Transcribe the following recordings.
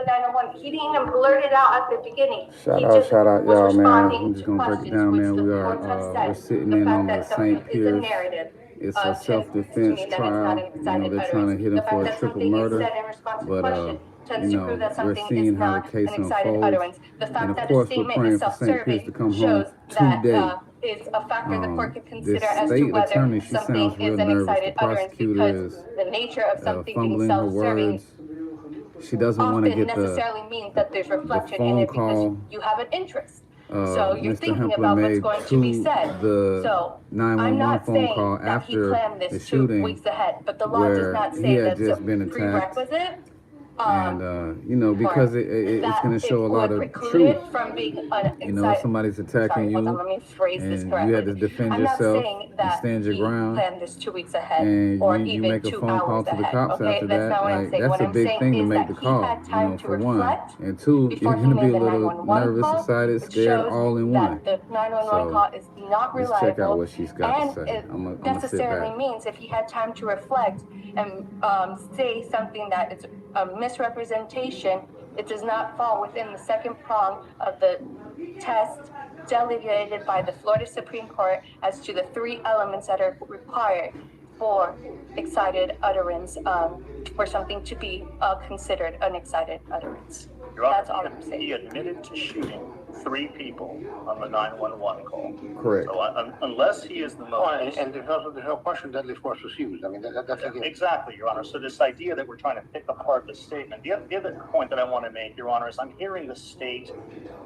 the 911. He didn't even blurt it out at the beginning. Shout out, y'all, man. I'm just gonna break it down, man. We're sitting in on the St. Pierce. It's a self-defense trial. You know, they're trying to hit him for a triple murder, but you know, we're seeing how the case unfolds, and of course, we're praying for St. Pierce to come home today. Is a factor the court could consider as to whether something is an excited utterance because the nature of something being self-serving. She doesn't want to get necessarily means that there's reflection in it because you have an interest. So you're Mr. thinking Hoempler about what's made going to be said. The so 911 phone call after the shooting, weeks ahead, but the law does not say he had that's just been attacked. And you know, because it's going to show a lot of truth. From being you know, somebody's attacking you, and you had to defend yourself and stand your ground. This 2 weeks ahead, and or you make a phone call to the cops after that. Like, that's a big thing to make the call. You know, for one, and two, you're going to be a little nervous, excited, scared, all in one. The 911 call is not reliable. Let's check out what she's got to say. It necessarily means if he had time to reflect and say something that is a misrepresentation, it does not fall within the second prong of the test delegated by the Florida Supreme Court as to the 3 elements that are required for excited utterance, for something to be considered an excited utterance. That's all I'm saying. He admitted to shooting 3 people on the 911 call. Correct. So unless he is the most... and there's no question deadly force was used. I mean, that's a given. Exactly, Your Honor. So this idea that we're trying to pick apart the statement, the other point that I want to make, Your Honor, is I'm hearing the state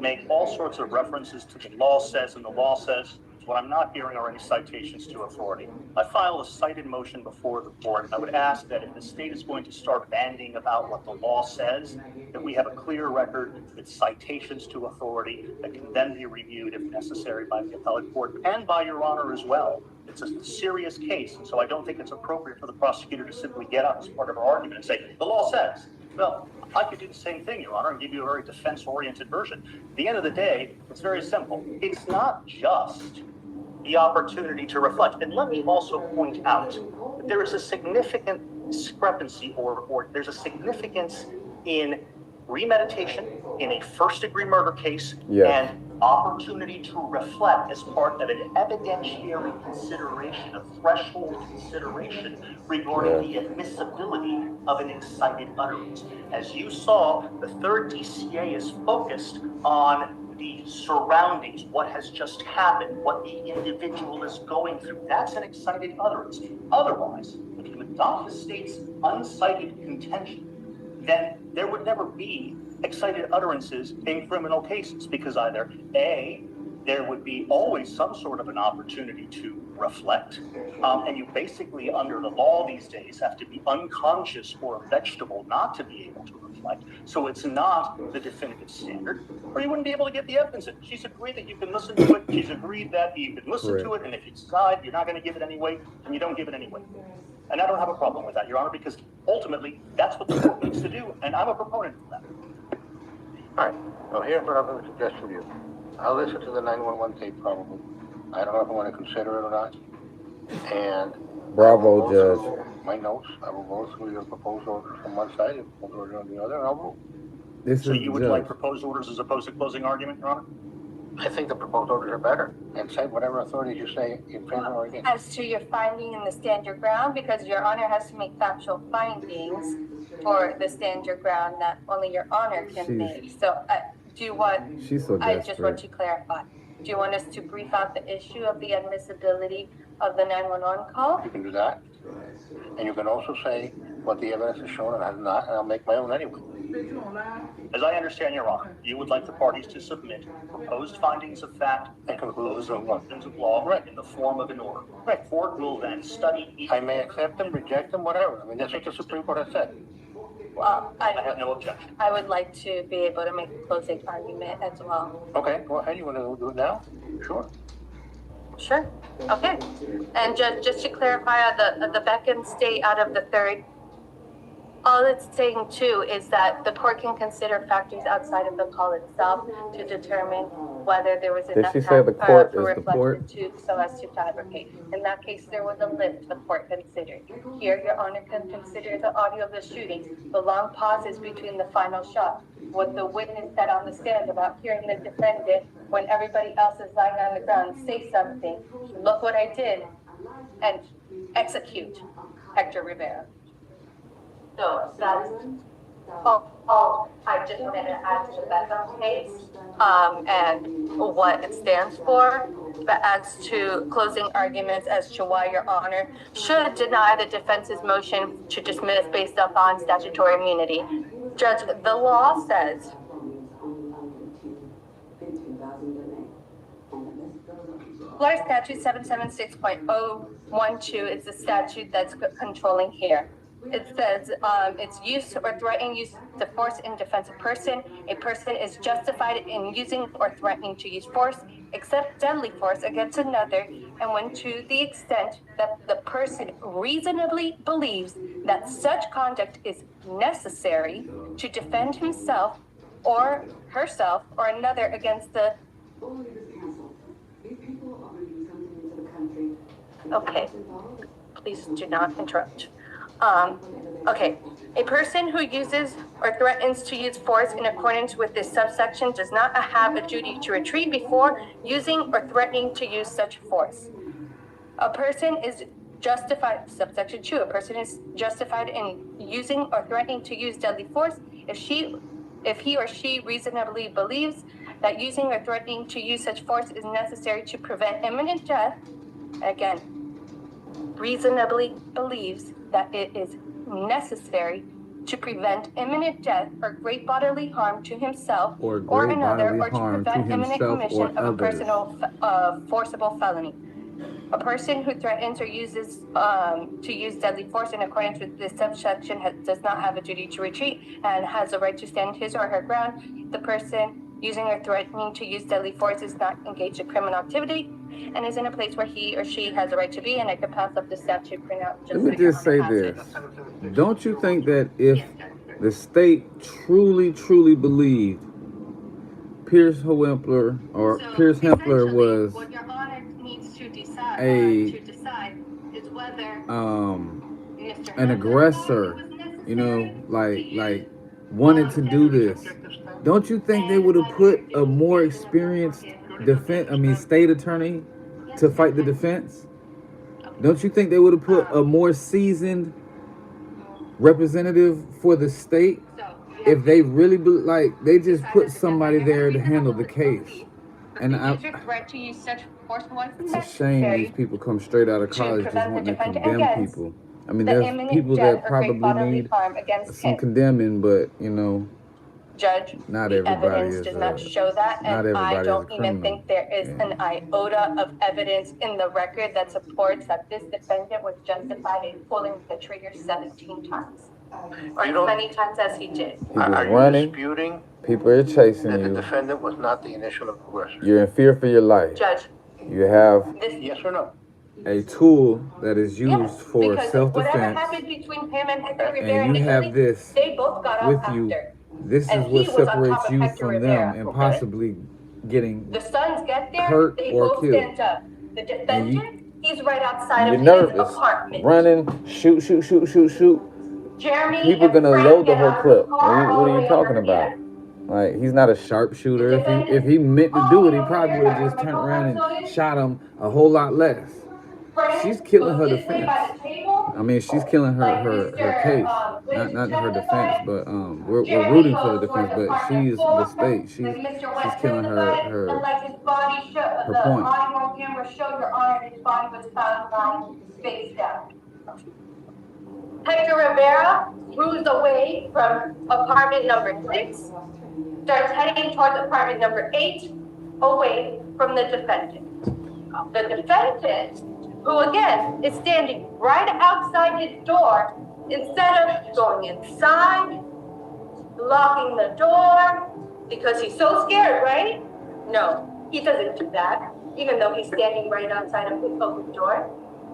make all sorts of references to the law says, and the law says. What I'm not hearing are any citations to authority. I file a cited motion before the court. I would ask that if the state is going to start bandying about what the law says, that we have a clear record with citations to authority that can then be reviewed if necessary by the appellate court and by Your Honor as well. It's a serious case, and so I don't think it's appropriate for the prosecutor to simply get up as part of our argument and say, the law says. Well, I could do the same thing, Your Honor, and give you a very defense-oriented version. At the end of the day, it's very simple. It's not just the opportunity to reflect. And let me also point out that there is a significant discrepancy or there's a significance in premeditation in a first-degree murder case and opportunity to reflect as part of an evidentiary consideration, a threshold consideration regarding the admissibility of an excited utterance. As you saw, the third DCA is focused on the surroundings, what has just happened, what the individual is going through. That's an excited utterance. Otherwise, if you adopt the state's uncited contention, then there would never be excited utterances in criminal cases, because either A, there would be always some sort of an opportunity to reflect, and you basically, under the law these days, have to be unconscious or a vegetable not to be able to reflect. So it's not the definitive standard, or you wouldn't be able to get the evidence in. She's agreed that you can listen to it. She's agreed that you can listen to it, and if you decide you're not going to give it any weight, then you don't give it any weight. And I don't have a problem with that, Your Honor, because ultimately that's what the court needs to do, and I'm a proponent of that. All right. Well, here's what I'm going to suggest to you. I'll listen to the 911 tape probably. I don't know if I want to consider it or not. And bravo, Judge. My notes. I will go through your proposed orders from one side and proposed order on the other, and I'll vote. So you would like proposed orders as opposed to closing argument, Your Honor? I think the proposed orders are better, and say whatever authority you say in favor or against. As to your finding in the stand your ground, because Your Honor has to make factual findings for the stand your ground that only Your Honor can make. So do you want, I just want to clarify. Do you want us to brief out the issue of the admissibility of the 911 call? You can do that. And you can also say what the evidence has shown and has not, and I'll make my own anyway. As I understand, Your Honor, you would like the parties to submit proposed findings of fact and proposed conclusions of law in the form of an order. The court will then study each. I may accept them, reject them, whatever. I mean, that's what the Supreme Court has said. Well, I have no objection. I would like to be able to make a closing argument as well. Okay, go ahead. You want to do it now? Sure. Sure. Okay. And just to clarify, the Beckon stay out of the third All it's saying too is that the court can consider factors outside of the call itself to determine whether there was enough Did she say the time court for is the port? reflection to so as to fabricate. In that case, there was a lift the court considered. Here, Your Honor can consider the audio of the shooting, the long pauses between the final shot, what the witness said on the stand about hearing the defendant when everybody else is lying on the ground say something. Look what I did, and execute Hector Rivera. So that's all I just wanted to add to the background case, and what it stands for. But as to closing arguments as to why Your Honor should deny the defense's motion to dismiss based upon statutory immunity. Judge, the law says Florida Statute 776.012 is the statute that's controlling here. It says it's use or threatening use of force in defense of person. A person is justified in using or threatening to use force, except deadly force against another, and when to the extent that the person reasonably believes that such conduct is necessary to defend himself or herself or another against the... Okay, please do not interrupt. Okay, a person who uses or threatens to use force in accordance with this subsection does not have a duty to retreat before using or threatening to use such force. A person is justified, subsection 2, a person is justified in using or threatening to use deadly force if he or she reasonably believes that using or threatening to use such force is necessary to prevent imminent death. Again, reasonably believes that it is necessary to prevent imminent death or great bodily harm to himself or another, or to prevent imminent commission of a personal forcible felony. A person who threatens or uses to use deadly force in accordance with this subsection does not have a duty to retreat and has a right to stand his or her ground. The person using or threatening to use deadly force is not engaged in criminal activity and is in a place where he or she has a right to be, and I could pass up the statute printout. Let me just say this. Don't you think that if the state truly believed Pierce Hoempler or Pierce Hoempler was what Your Honor needs to decide is whether an aggressor, you know, like wanted to do this, don't you think they would have put a more experienced state attorney to fight the defense? Don't you think they would have put a more seasoned representative for the state if they really they just put somebody there to handle the case? And it's a shame these people come straight out of college just wanting to condemn people. I mean, there's people that probably need some condemning, but you know, Judge, not the everybody evidence is does not show that, and I don't even think there is an iota of evidence in the record that supports that this defendant was justified in pulling the trigger 17 times, or as many times as he did. Are you disputing people are chasing that you, the defendant was not the initial aggressor? you're in fear for your life, Judge, you have Yes or no? a tool that is used for because self-defense, whatever happened between him and Hector Rivera, and you have this they both got with off you. after. This And is he what was on top separates of you Hector from Rivera, them and okay? possibly getting The sons get there, hurt they or both killed. stand up. The defendant, he's right outside You're of his nervous, apartment. running, shoot. Jeremy People and gonna Frank load the get whole out of clip. the car all What the are way you talking over about? here. Like, he's not a sharpshooter. If he meant to do it, he probably would have just turned around and shot him a whole lot less. She's killing her defense. I mean, she's killing her case. Not her defense, but we're rooting for the defense, but she's the state. She's killing her point. The audio camera showed Your Honor his body was found lying face down. Hector Rivera moves away from apartment number 6, starts heading towards apartment number 8, away from the defendant. The defendant, who again is standing right outside his door, instead of going inside, locking the door, because he's so scared, right? No, he doesn't do that, even though he's standing right outside of his open door.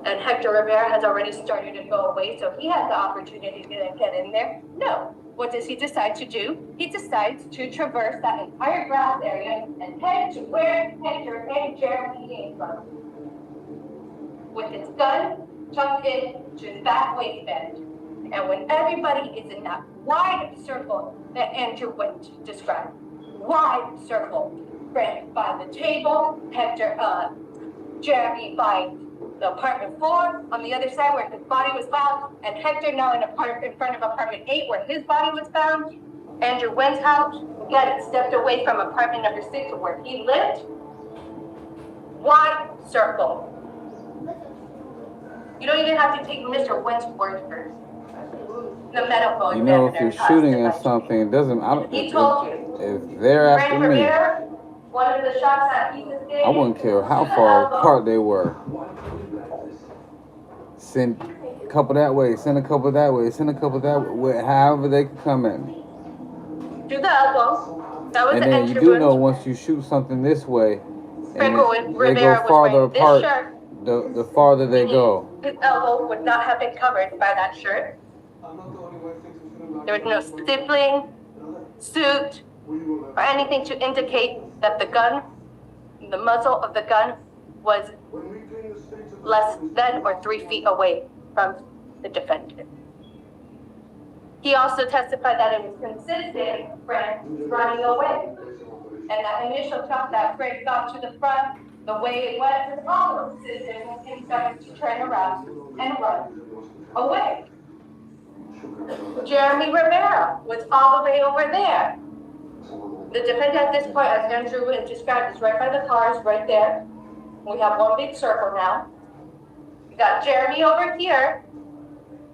and Hector Rivera has already started to go away, so he had the opportunity to get in there. No. What does he decide to do? He decides to traverse that entire grass area and head to where Hector and Jeremy came from, with his gun tucked in to his back waistband. And when everybody is in that wide circle that Andrew Went described, wide circle, Frank by the table, Hector, Jeremy by the apartment 4 on the other side where his body was found, and Hector now in front of apartment 8 where his body was found. Andrew went out, again, stepped away from apartment number 6 where he lived. Wide circle. You don't even have to take Mr. Went's word for it. The medical You know, if examiner you're shooting at testified. something, it doesn't. I don't. He told you. If they're after Frank me, Rivera, one of the shots that he was getting, I wouldn't care how far apart they were. Send a couple that way, send a couple that way, send a couple that way, however they can come at me. to the elbow. That was And the then you entry do wound. know once you shoot something this way, and they Rivera go farther was wearing this apart, shirt. the farther they go. His elbow would not have been covered by that shirt. There was no stippling, suit, or anything to indicate that the gun, the muzzle of the gun, was less than or 3 feet away from the defendant. He also testified that it was consistent with Frank running away. And that initial shot that Frank got to the front, the way it was also consistent with him starting to turn around and run away. Jeremy Rivera was all the way over there. The defendant at this point, as Andrew described, is right by the cars, right there. We have one big circle now. We got Jeremy over here,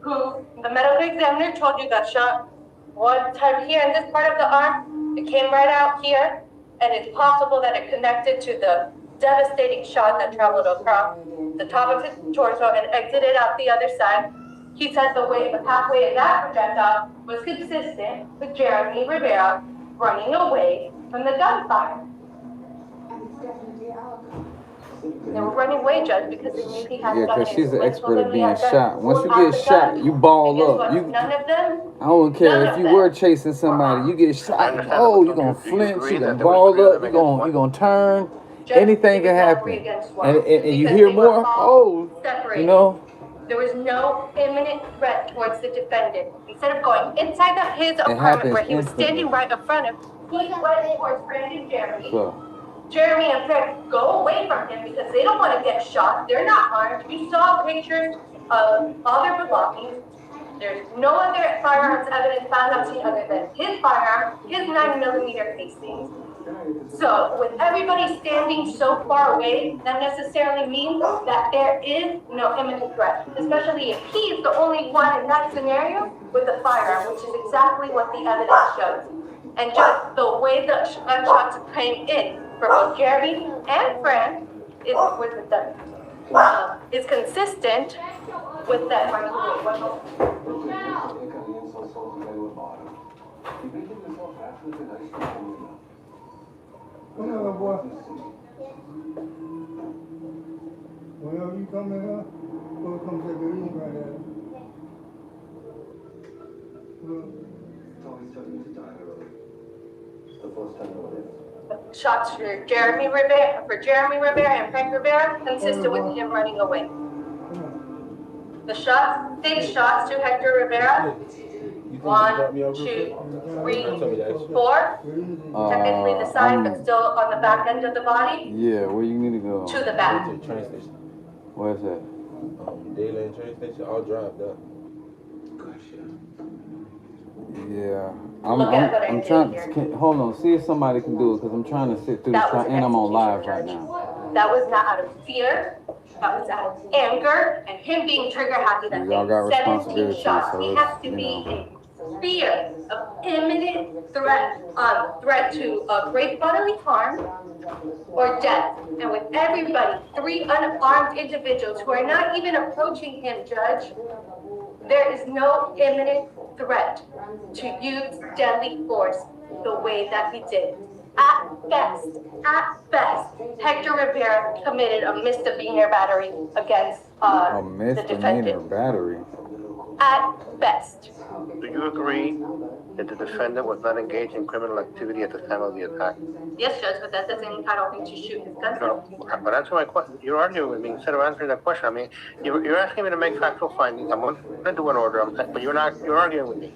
who the medical examiner told you got shot one time here in this part of the arm. It came right out here, and it's possible that it connected to the devastating shot that traveled across the top of his torso and exited out the other side. He said the pathway of that projectile was consistent with Jeremy Rivera running away from the gunfire. They were running away, Judge, because they knew he had a gun. Yeah, because she's an When expert at he being had gun, shot. Once you pulled out get the shot, gun, you ball and guess up. what? You, None of them. I don't care None if of you them. were chasing somebody. You get shot. Oh, you're gonna flinch. You're gonna ball up. You're gonna turn. Judge, Anything it can was not happen. 3 against 1, And you because hear they were more. all Oh, separated. you know. There was no imminent threat towards the defendant. Instead of going inside of his apartment happens where he was instantly. standing right in front of, he went towards Frank and Jeremy. So Jeremy and Frank go away from him because they don't want to get shot. They're not armed. You saw pictures of all their belongings. There's no other firearms evidence found on scene other than his firearm, his 9mm casings. So with everybody standing so far away, that necessarily means that there is no imminent threat, especially if he's the only one in that scenario with a firearm, which is exactly what the evidence shows. And just the way the gunshots came in for both Jeremy and Frank is consistent with that running away. Come here, little boy. Whenever you come in here, we'll come take a look right at it. Shots for Jeremy Rivera and Frank Rivera, consistent with him running away. The shots, 6 shots to Hector Rivera. 1, 2, 3, 4. Technically the side, but still on the back end of the body. yeah, where you need to go? To the back. To the train station. Where's that? Dayland train station, I'll drive there. Yeah, Look at what I I'm did trying. here. Hold on, see if somebody can do it because I'm trying to sit through That this, was an and I'm on live execution, right Judge. now. That was not out of fear. That was out of anger and him being trigger happy that Y'all got they 17 responsibility, shots. so He it's, has to you be know. in fear of imminent threat to great bodily harm or death. And with everybody, 3 unarmed individuals who are not even approaching him, Judge, there is no imminent threat to use deadly force the way that he did. At best, Hector Rivera committed a misdemeanor battery against A the misdemeanor defendant. battery. At best. Do you agree that the defendant was not engaged in criminal activity at the time of the attack? Yes, Judge, but that doesn't entitle him to shoot his gun. No, but answer my question. You're arguing with me instead of answering that question. I mean, you're asking me to make factual findings. I'm going to do an order, but you're arguing with me.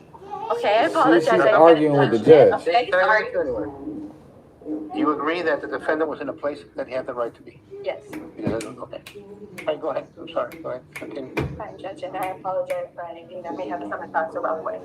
Okay, I apologize. She's arguing with the judge. Okay, sorry. Do you agree that the defendant was in a place that he had the right to be? Yes. Okay. All right, go ahead. I'm sorry. Go ahead. Continue. Fine, Judge, and I apologize for anything that may have come across the wrong way.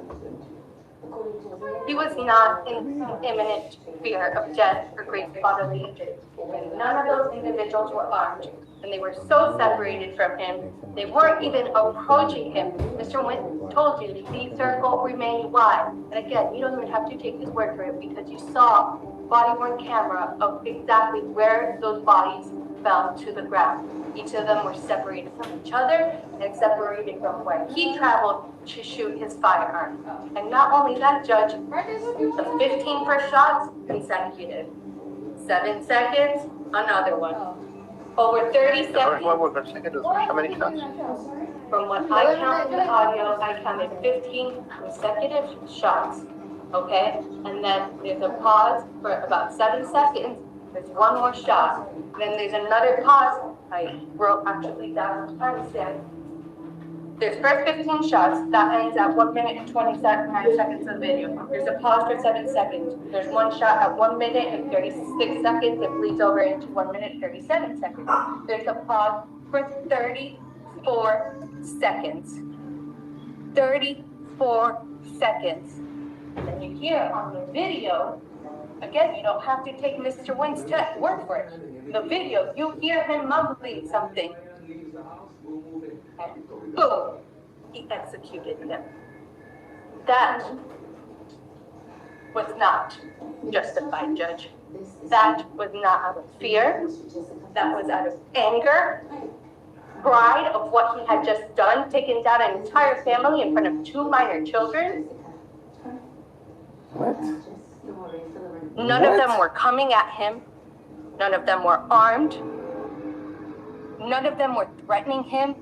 He was not in imminent fear of death or great bodily injury. And none of those individuals were armed, and they were so separated from him, they weren't even approaching him. Mr. Wynn told you the circle remained wide. And again, you don't even have to take his word for it because you saw body-worn camera of exactly where those bodies fell to the ground. Each of them were separated from each other and separated from where he traveled to shoot his firearm. And not only that, Judge, the 15 first shots, consecutive. 7 seconds, another one. Over 30 seconds. The first one was consecutive. How many shots? From what I counted in the audio, I counted 15 consecutive shots. Okay? And then there's a pause for about 7 seconds. There's one more shot. Then there's another pause. I wrote actually down the timestamp. There's first 15 shots. That ends at 1 minute and 29 seconds of video. There's a pause for 7 seconds. There's one shot at 1 minute and 36 seconds. It bleeds over into 1 minute and 37 seconds. There's a pause for 34 seconds. 34 seconds. And then you hear on the video, again, you don't have to take Mr. Wynn's word for it. The video, you hear him mumbling something. And boom, he executed them. That was not justified, Judge. That was not out of fear. That was out of anger, pride of what he had just done, taken down an entire family in front of 2 minor children. What? None of them were coming at him. None of them were armed. None of them were threatening him.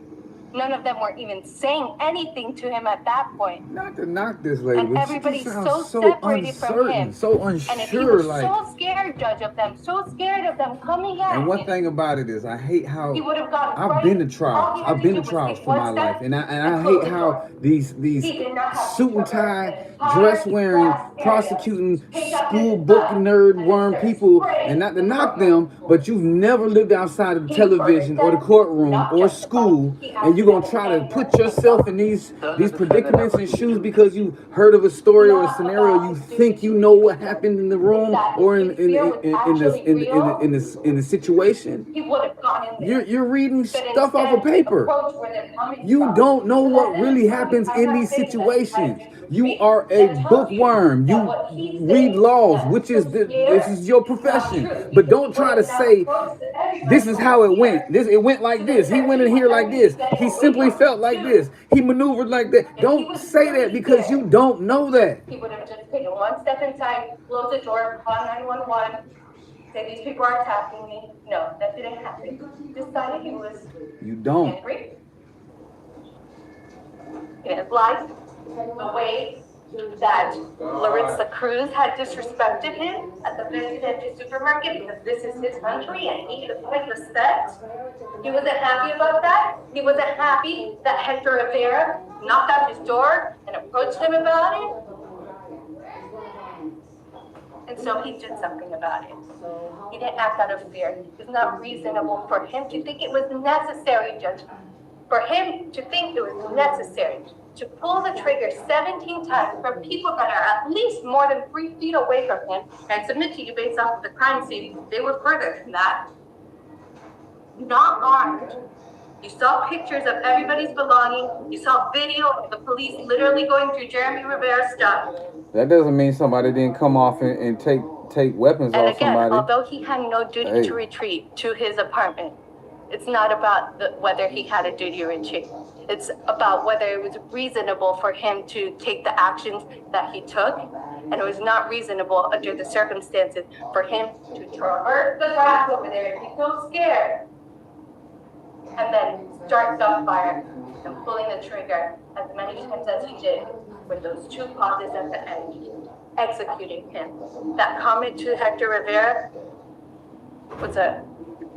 None of them were even saying anything to him at that point. Not to knock this lady, And but everybody's she sounds so so separated from uncertain, him. so And if he unsure. was Like, so scared, Judge, of them, so scared of them coming at and one him, thing about it is, I hate how he would have gotten I've right. been to All trials. he had I've to been do to was trials take for my one life, step and I and close hate the how door. these He did not have suit and to tie, cover dress his wearing, glass area. prosecuting Take up school his book gun nerd and worm start people, spraying and not to the knock courtroom. them, but you've never lived outside of the He was television or the innocent, courtroom not or justified. school, He and you're gonna acted try out to of put anger. yourself in these predicaments and shoes because you heard of a story or a scenario. You think you know what happened in the room or in the situation. He would have gone in there. You're reading But stuff off instead, of paper. approach where they're coming You from. don't know what Let really them happens I'm in not these saying that situations. I You agree. are a That tells bookworm. that You what he's read saying laws, that which is he's this scared is your is not profession. true, But because don't he try would to have say approached everybody this is how it over went. here. It went like this. He went in here like this. He simply felt like this. He maneuvered like that. Don't say that because you don't know that. He would have just taken one step inside, close the door, call 911, say these people are attacking me. No, that didn't happen. He decided he was You don't. angry. In his life, the way that Larissa Cruz had disrespected him at the Presidente supermarket because this is his country and he deserves respect. He wasn't happy about that. He wasn't happy that Hector Rivera knocked on his door and approached him about it. And so he did something about it. He didn't act out of fear. It's not reasonable for him to think it was necessary, Judge. For him to think it was necessary to pull the trigger 17 times from people that are at least more than 3 feet away from him, and submit to you based off of the crime scene, they were further than that. Not armed. You saw pictures of everybody's belongings. You saw video of the police literally going through Jeremy Rivera's stuff. That doesn't mean somebody didn't come off and take weapons And off again, somebody. although he had no duty to retreat to his apartment, it's not about whether he had a duty to retreat. It's about whether it was reasonable for him to take the actions that he took, and it was not reasonable under the circumstances for him to traverse the grass over there, be so scared, and then start gunfire and pulling the trigger as many times as he did with those 2 pauses at the end, executing him. That comment to Hector Rivera was a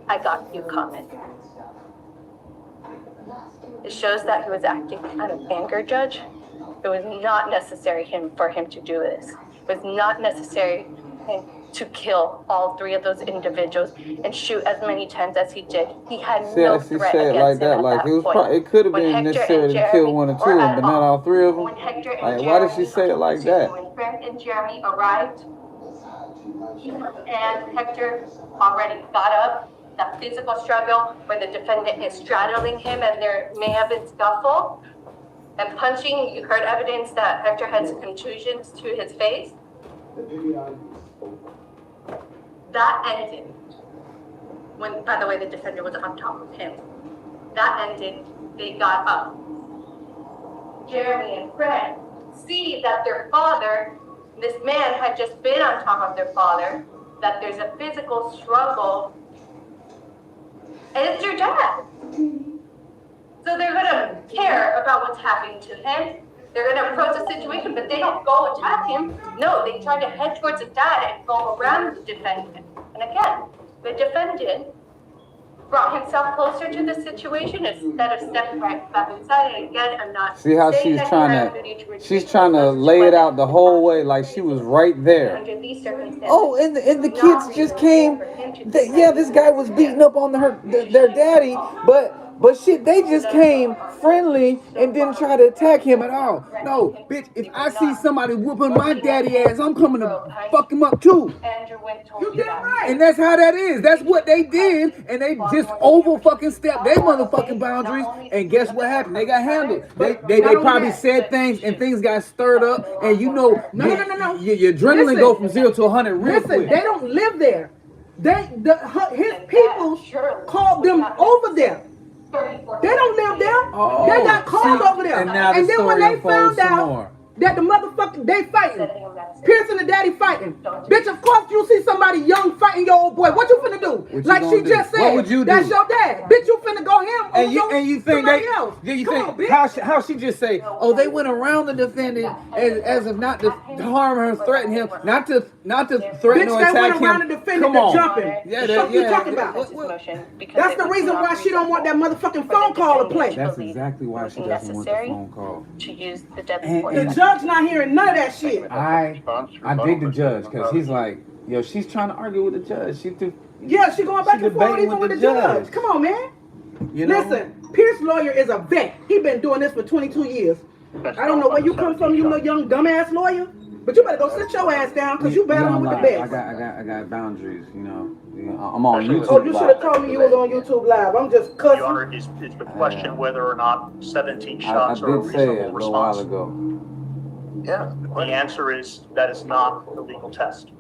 "I got you" comment. It shows that he was acting out of anger, Judge. It was not necessary for him to do this. It was not necessary to kill all 3 of those individuals and shoot as many times as he did. He had no threat against him at that point. It could have been necessary to kill 1 or 2 of them, but not all 3 of them. Like, why did she say it like that? When Frank and Jeremy arrived, and Hector already got up, that physical struggle where the defendant is straddling him and there may have been scuffle and punching. You heard evidence that Hector had some contusions to his face. That ended when, by the way, the defender was on top of him. That ended, they got up. Jeremy and Fred see that their father, this man had just been on top of their father, that there's a physical struggle, and it's your dad. So they're gonna care about what's happening to him. They're gonna approach the situation, but they don't go attack him. No, they try to head towards the dad and go around the defendant. And again, the defendant brought himself closer to the situation instead of stepping right back inside. And again, I'm not see how she's trying to lay it out the whole way, like she was right there. Under these circumstances, Oh, and the kids just came. Yeah, this guy was beating up on their daddy, but shit, they just came friendly and didn't try to attack him at all. No, bitch, if I see somebody whooping my daddy ass, I'm coming to fuck him up too. Andrew Wynn told you that. And that's how that is. That's what they did. And they just over fucking stepped their motherfucking boundaries. And guess what happened? They got handled. They probably said things and things got stirred up. And you know, your adrenaline go from 0 to 100 real quick. They don't live there. His people called them over there. They don't live there. Oh, they got called over there. And then when they found out that the motherfucker, they fighting. Pierce and the daddy fighting. Bitch, of course you see somebody young fighting your old boy. What you finna do? Like she just said, what would you do? That's your dad. Bitch, you finna go him over and you think somebody else. How she just say, oh, they went around the defendant as if not to harm her, threaten him, not to threaten or attack him. Bitch, they went around the defendant to jumping. Yeah, what you talking about? That's the reason why she don't want that motherfucking phone call to play. That's exactly why she doesn't want the phone call. To use the deadly force. The judge not hearing none of that shit. I dig the judge because he's like, yo, she's trying to argue with the judge. She going back and forth even with the judge. Come on, man. You know? Listen, Pierce's lawyer is a vet. He been doing this for 22 years. I don't know where you come from, you little young dumbass lawyer, but you better go sit your ass down because you battling with the best. I got boundaries, you know. I'm on YouTube. Oh, you should have told me you was on YouTube Live. I'm just cussing. Your Honor, is the question whether or not 17 shots are a reasonable response? I did say it a little while ago. Yeah, the answer is that is not the legal test.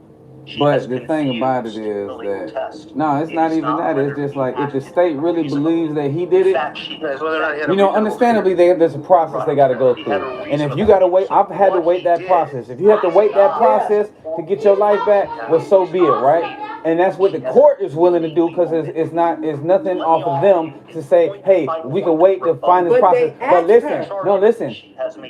But the thing about it is that, no, it's not even that. It's just like, if the state really believes that he did it, you know, understandably, there's a process they got to go through. And if you got to wait, I've had to wait that process. If you have to wait that process to get your life back, well, so be it, right? And that's what the court is willing to do, because it's nothing off of them to say, hey, we can wait to find this process. But listen,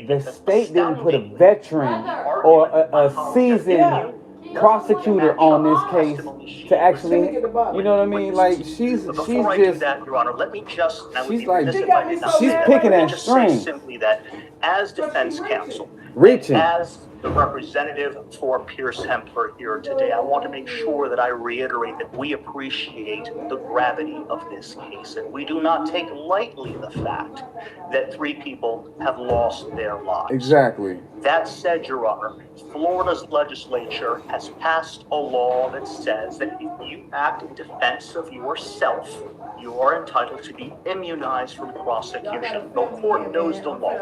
the state didn't put a veteran or a seasoned prosecutor on this case to actually, you know what I mean? Like, she's just, Your Honor, let me just, she's like, she's picking at strings. Simply that as defense counsel, reaching, as the representative for Pierce Hoempler here today, I want to make sure that I reiterate that we appreciate the gravity of this case, and we do not take lightly the fact that 3 people have lost their lives. Exactly. That said, Your Honor, Florida's legislature has passed a law that says that if you act in defense of yourself, you are entitled to be immunized from prosecution. The court knows the law.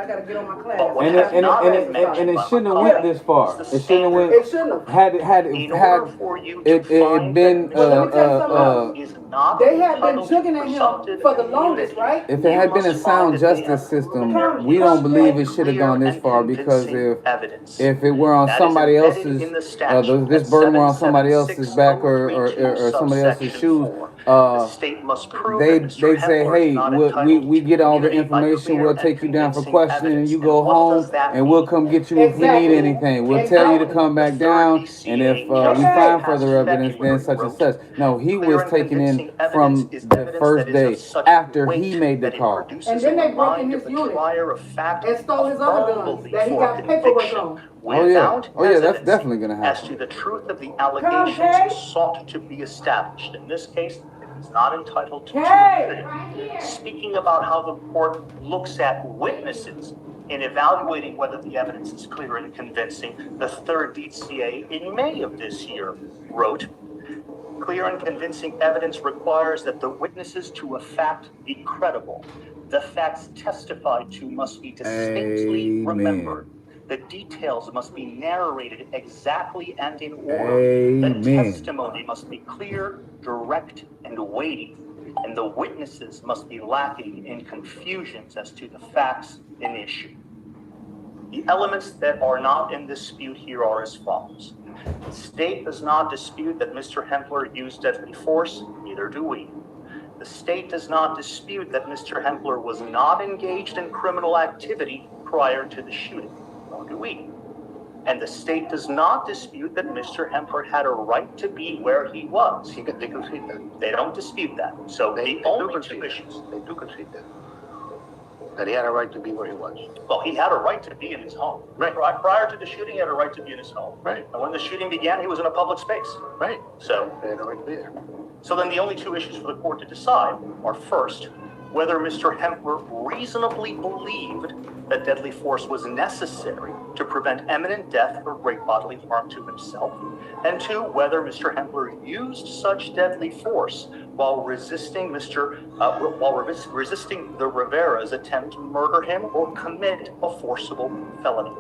But what has not been mentioned, and it shouldn't have went this far. It's the It shouldn't have went. It shouldn't have. Had In order for you to it find been that But let me tell you something else. is not They had been entitled to jugging at him presumptive for the longest, immunity, right? if it you had been a must sound find that they justice have system, proven we their don't believe it clear should have gone this and far, because convincing evidence. if it were on That is somebody embedded else's in the statute this at burden were on somebody else's back, 7760332 or somebody else's subsection shoes, 4. The state must prove that Mr. they'd say, Hoempler is hey, not we entitled get to all the immunity by information, clear we'll take you and down for convincing questioning, and evidence. you And go what home, does that and we'll mean? come get you if we need Exactly. anything. We'll tell you to Exactly. come back The down, third and if DCA we just find past further evidence, then February such and wrote, such. No, he clear was and taken in convincing evidence from is the evidence first that is of day such after weight he made the that it call. produces And then in they the broke in mind his of the unit trier of fact and stole his a other firm guns belief that he for got paperwork conviction on. without Oh yeah, that's hesitancy definitely gonna as happen. to the truth of the Kay. allegations sought to be established. In this case, it is not entitled to Kay. immunity. Speaking about how the court looks at witnesses in evaluating whether the evidence is clear and convincing, the third DCA in May of this year wrote, clear and convincing evidence requires that the witnesses to a fact be credible. The facts testified to must be distinctly remembered. The details must be narrated exactly and in order. The testimony must be clear, direct, and weighty. And the witnesses must be lacking in confusions as to the facts in issue. The elements that are not in dispute here are as follows. The state does not dispute that Mr. Hoempler used deadly force, neither do we. The state does not dispute that Mr. Hoempler was not engaged in criminal activity prior to the shooting, nor do we. And the state does not dispute that Mr. Hoempler had a right to be where he was. They concede that. They don't dispute that. So They the do only concede two that. issues. They do concede that. That he had a right to be where he was. Well, he had a right to be in his home. Right. Prior to the shooting, he had a right to be in his home. Right. And when the shooting began, he was in a public space. Right. So They had a right to be there. So then the only two issues for the court to decide are, first, whether Mr. Hoempler reasonably believed that deadly force was necessary to prevent imminent death or great bodily harm to himself, and two, whether Mr. Hoempler used such deadly force while resisting resisting the Rivera's attempt to murder him or commit a forcible felony.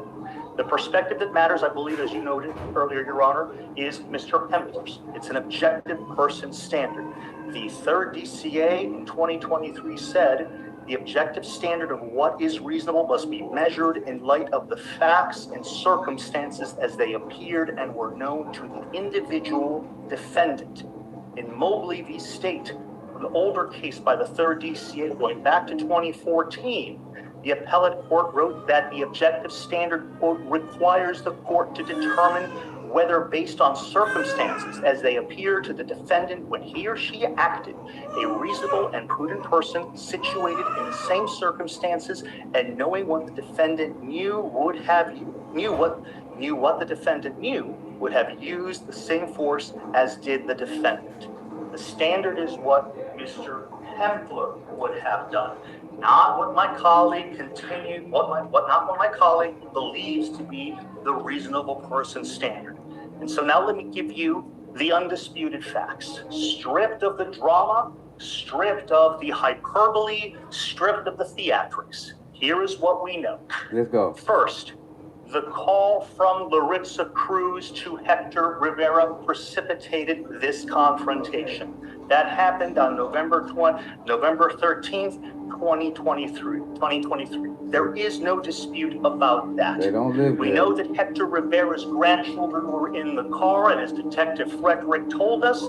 The perspective that matters, I believe, as you noted earlier, Your Honor, is Mr. Hoempler's. It's an objective person standard. The third DCA in 2023 said the objective standard of what is reasonable must be measured in light of the facts and circumstances as they appeared and were known to the individual defendant. In Mobley v. State, an older case by the third DCA going back to 2014, the appellate court wrote that the objective standard, quote, requires the court to determine whether, based on circumstances as they appear to the defendant when he or she acted, a reasonable and prudent person situated in the same circumstances and knowing what the defendant knew would have used the same force as did the defendant. The standard is what Mr. Hoempler would have done, not what my colleague not what my colleague believes to be the reasonable person standard. And so now let me give you the undisputed facts, stripped of the drama, stripped of the hyperbole, stripped of the theatrics. Here is what we know. Let's go. First, the call from Laritza Cruz to Hector Rivera precipitated this confrontation. That happened on November 13th, 2023. There is no dispute about that. They don't live We there. know that Hector Rivera's grandchildren were in the car, and as Detective Frederick told us,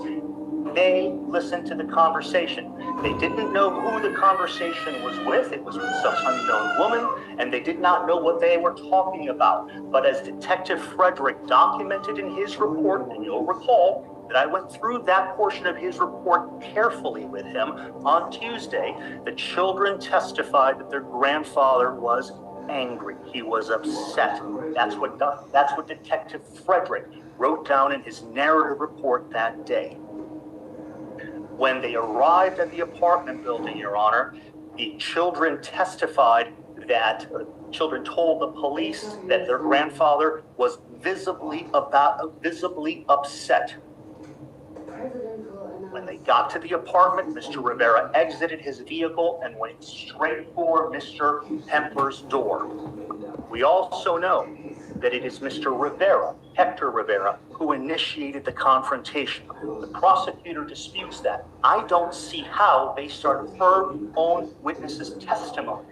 they listened to the conversation. They didn't know who the conversation was with. It was with some unknown woman, and they did not know what they were talking about. But as Detective Frederick documented in his report, and you'll recall that I went through that portion of his report carefully with him on Tuesday, the children testified that their grandfather was angry. He was upset. That's what Detective Frederick wrote down in his narrative report that day. When they arrived at the apartment building, Your Honor, the children testified that children told the police that their grandfather was visibly upset. When they got to the apartment, Mr. Rivera exited his vehicle and went straight for Mr. Hoempler's door. We also know that it is Mr. Rivera, Hector Rivera, who initiated the confrontation. The prosecutor disputes that. I don't see how, based on her own witness's testimony.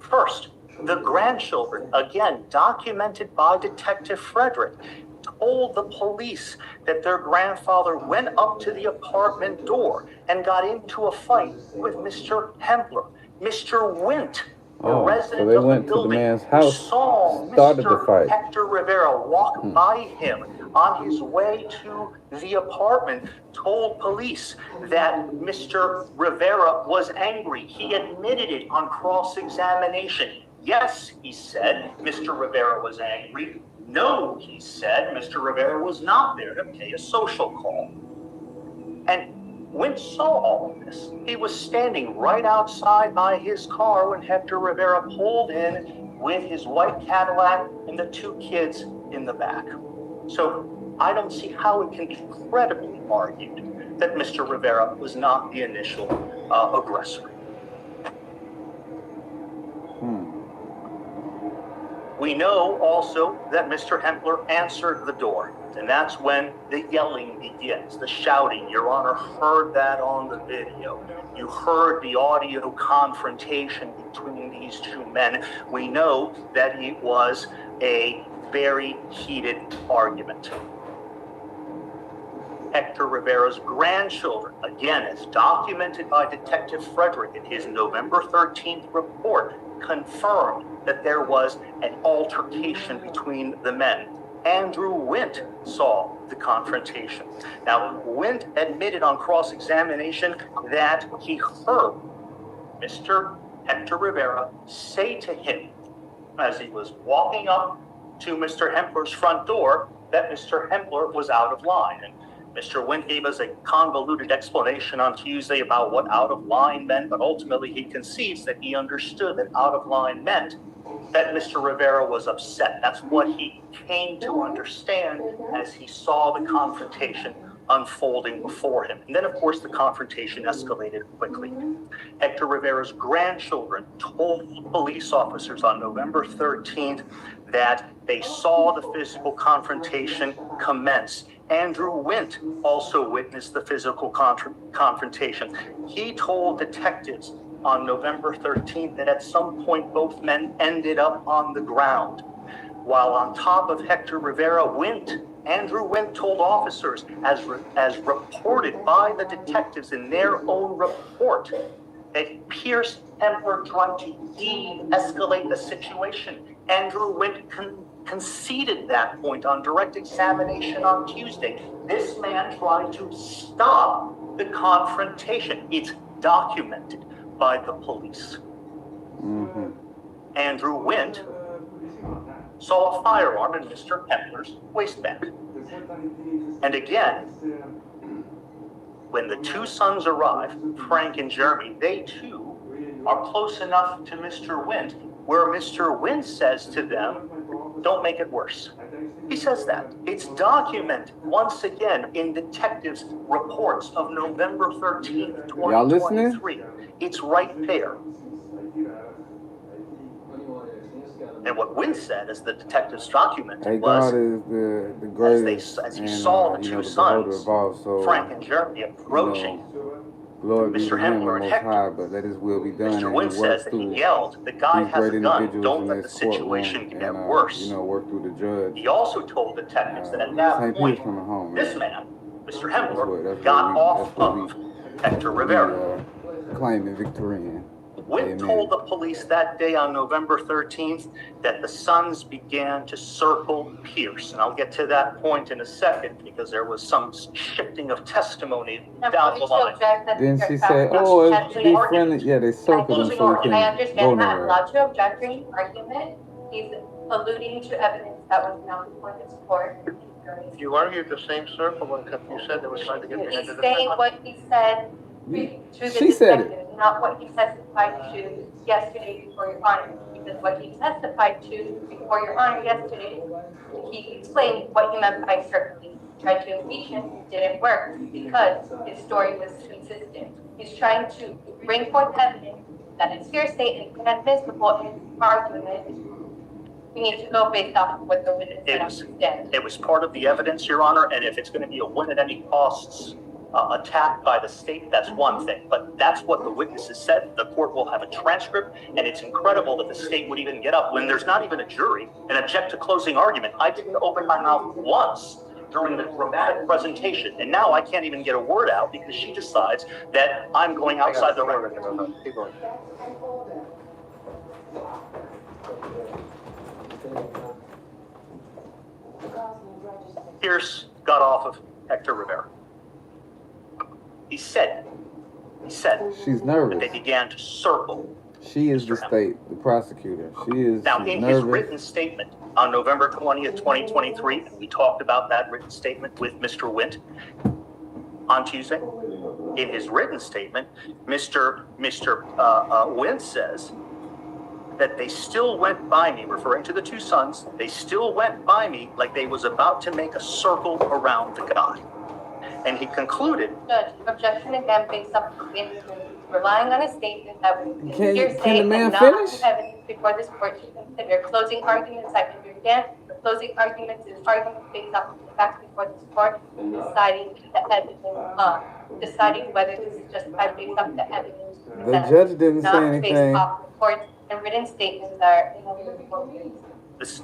First, the grandchildren, again, documented by Detective Frederick, told the police that their grandfather went up to the apartment door and got into a fight with Mr. Hoempler. Mr. Wint, a resident so they of went the to the building, man's house, saw started the Mr. fight. Hector Rivera walk by him on his way to the apartment, told police that Mr. Rivera was angry. He admitted it on cross-examination. Yes, he said, Mr. Rivera was angry. No, he said, Mr. Rivera was not there to pay a social call. And Wint saw all of this. He was standing right outside by his car when Hector Rivera pulled in with his white Cadillac and the two kids in the back. So I don't see how it can be credibly argued that Mr. Rivera was not the initial aggressor. We know also that Mr. Hoempler answered the door, and that's when the yelling begins, the shouting. Your Honor heard that on the video. You heard the audio confrontation between these two men. We know that it was a very heated argument. Hector Rivera's grandchildren, again, as documented by Detective Frederick in his November 13th report, confirmed that there was an altercation between the men. Andrew Wint saw the confrontation. Now, Wint admitted on cross-examination that he heard Mr. Hector Rivera say to him as he was walking up to Mr. Hoempler's front door that Mr. Hoempler was out of line. And Mr. Wint gave us a convoluted explanation on Tuesday about what out of line meant, but ultimately he concedes that he understood that out of line meant that Mr. Rivera was upset. That's what he came to understand as he saw the confrontation unfolding before him. And then, of course, the confrontation escalated quickly. Hector Rivera's grandchildren told police officers on November 13th that they saw the physical confrontation commence. Andrew Wint also witnessed the physical confrontation. He told detectives on November 13th that at some point both men ended up on the ground. While on top of Hector Rivera, Andrew Wint told officers, as reported by the detectives in their own report, that Pierce Hoempler tried to de-escalate the situation. Andrew Wint conceded that point on direct examination on Tuesday. This man tried to stop the confrontation. It's documented by the police. Andrew Wint saw a firearm in Mr. Hoempler's waistband. And again, when the two sons arrive, Frank and Jeremy, they too are close enough to Mr. Wint, where Mr. Wint says to them, don't make it worse. He says that. It's documented once again in detectives' reports of November 13th, 2023. It's right there. And what Wint said, as the detectives documented, was the greatest, as he saw the two sons, so, Frank and Jeremy, approaching Lord be Mr. to him, Hoempler and Most Hector. High, but let His will be done. Mr. Wint says that he yelled, the guy has a gun, don't let the situation get worse. Work through the judge. He also told detectives that at that point, this man, Mr. Hoempler, got off of Hector Rivera. Claiming Victorian. Wint told the police that day on November 13th that the sons began to circle Pierce. And I'll get to that point in a second because there was some shifting of testimony down the line. Then she said, oh, it's be friendly. Yeah, they circled him so he I can go understand that. I'm nowhere. allowed to object during the argument. He's alluding to evidence that was not before this court. You argued the same circle when you said there was trying to get your head He's to the saying what he said to the She said it. detective, not what he testified to yesterday before your honor. Because what he testified to before your honor yesterday, he explained what he meant by circling. Tried to impeach him, didn't work because his story was consistent. He's trying to bring forth evidence that is hearsay and inadmissible in argument We need to go based off of what the witness said on the stand. It was part of the evidence, Your Honor, and if it's going to be a win at any costs attack by the state, that's one thing. But that's what the witnesses said. The court will have a transcript, and it's incredible that the state would even get up when there's not even a jury and object to closing argument. I didn't open my mouth once during the dramatic presentation, and now I can't even get a word out because she decides that I'm going outside the record. Pierce got off of Hector Rivera. He said she's nervous. that they began to circle. She is the state, the prosecutor. Now, in his written statement on November 20th, 2023, and we talked about that written statement with Mr. Wint on Tuesday. In his written statement, Mr. Wint says that they still went by me, referring to the two sons, they still went by me like they was about to make a circle around the guy. And he concluded, Judge, objection again based on relying on a statement that was Can hearsay the man and not finish? evidence before this court to consider. Closing arguments, I can do again. The closing arguments is arguments based off of the facts before this court, deciding the evidence, deciding whether this is justified based off the evidence. The judge didn't say not based anything. off the court and written statements are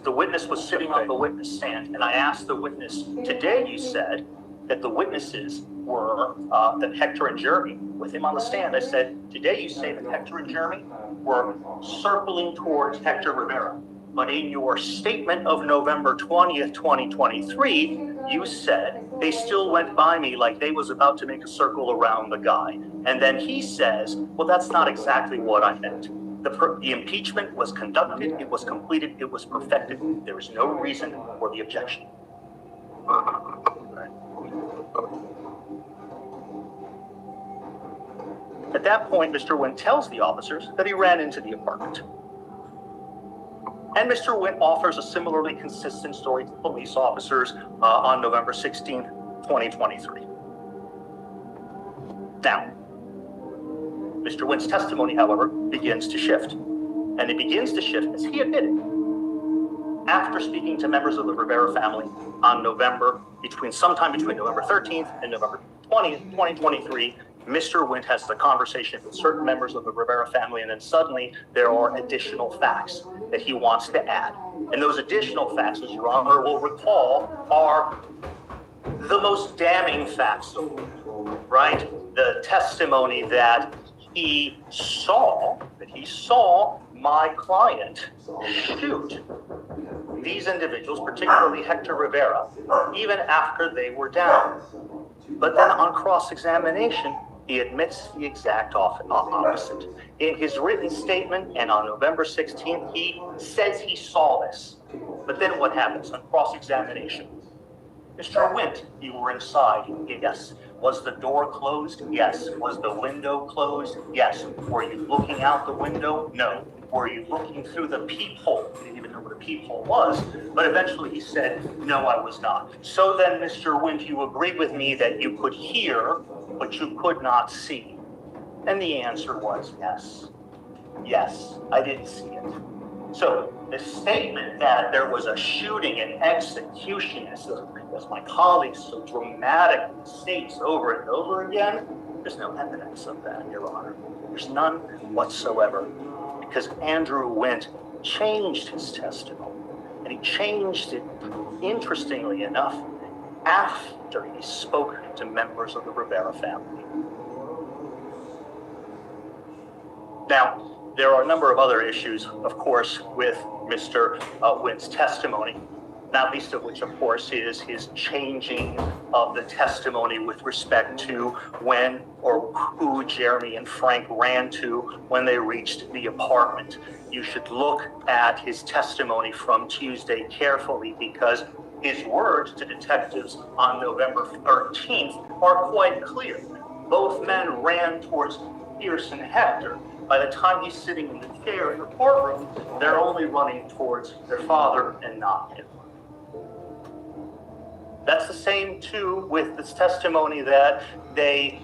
the witness was sitting on the witness stand, and I asked the witness, today you said that the witnesses were, that Hector and Jeremy, with him on the stand, I said, today you say that Hector and Jeremy were circling towards Hector Rivera. But in your statement of November 20th, 2023, you said they still went by me like they was about to make a circle around the guy. And then he says, well, that's not exactly what I meant. The impeachment was conducted, it was completed, it was perfected. There is no reason for the objection. At that point, Mr. Wint tells the officers that he ran into the apartment. And Mr. Wint offers a similarly consistent story to police officers on November 16th, 2023. Now, Mr. Wint's testimony, however, begins to shift. And it begins to shift, as he admitted, after speaking to members of the Rivera family on sometime between November 13th and November 20th, 2023, Mr. Wint has the conversation with certain members of the Rivera family, and then suddenly there are additional facts that he wants to add. And those additional facts, as Your Honor will recall, are the most damning facts, right? The testimony that he saw my client shoot these individuals, particularly Hector Rivera, even after they were down. But then on cross-examination, he admits the exact opposite. In his written statement and on November 16th, he says he saw this. But then what happens on cross-examination? Mr. Wint, you were inside. Yes. Was the door closed? Yes. Was the window closed? Yes. Were you looking out the window? No. Were you looking through the peephole? He didn't even know what a peephole was. But eventually he said, no, I was not. So then, Mr. Wint, you agree with me that you could hear, but you could not see. And the answer was yes. Yes, I didn't see it. So the statement that there was a shooting and execution, as my colleague so dramatically states over and over again, there's no evidence of that, Your Honor. There's none whatsoever. Because Andrew Wint changed his testimony. And he changed it, interestingly enough, after he spoke to members of the Rivera family. Now, there are a number of other issues, of course, with Mr. Wint's testimony, not least of which, of course, is his changing of the testimony with respect to when or who Jeremy and Frank ran to when they reached the apartment. You should look at his testimony from Tuesday carefully, because his words to detectives on November 13th are quite clear. Both men ran towards Pierce and Hector. By the time he's sitting in the chair in the courtroom, they're only running towards their father and not him. That's the same, too, with this testimony that they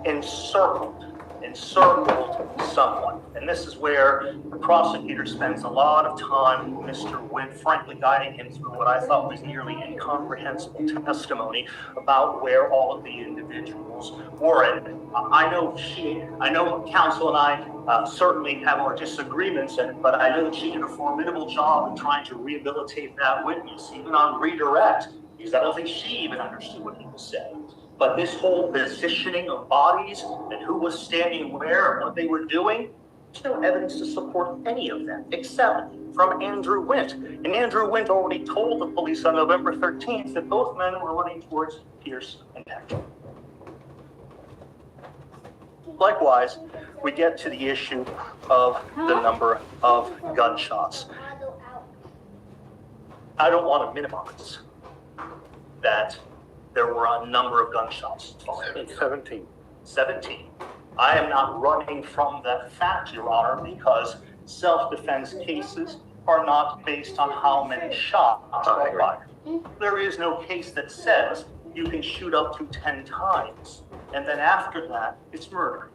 encircled encircled someone. And this is where the prosecutor spends a lot of time with Mr. Wint, frankly guiding him through what I thought was nearly incomprehensible testimony about where all of the individuals were. And I know counsel and I certainly have our disagreements, but I know that she did a formidable job in trying to rehabilitate that witness, even on redirect, because I don't think she even understood what he was saying. But this whole positioning of bodies and who was standing where and what they were doing, there's no evidence to support any of that, except from Andrew Wint. And Andrew Wint already told the police on November 13th that both men were running towards Pierce and Hector. Likewise, we get to the issue of the number of gunshots. I don't want to minimize that there were a number of gunshots. 17. 17. I am not running from that fact, Your Honor, because self-defense cases are not based on how many shots are fired. There is no case that says you can shoot up to 10 times, and then after that, it's murder.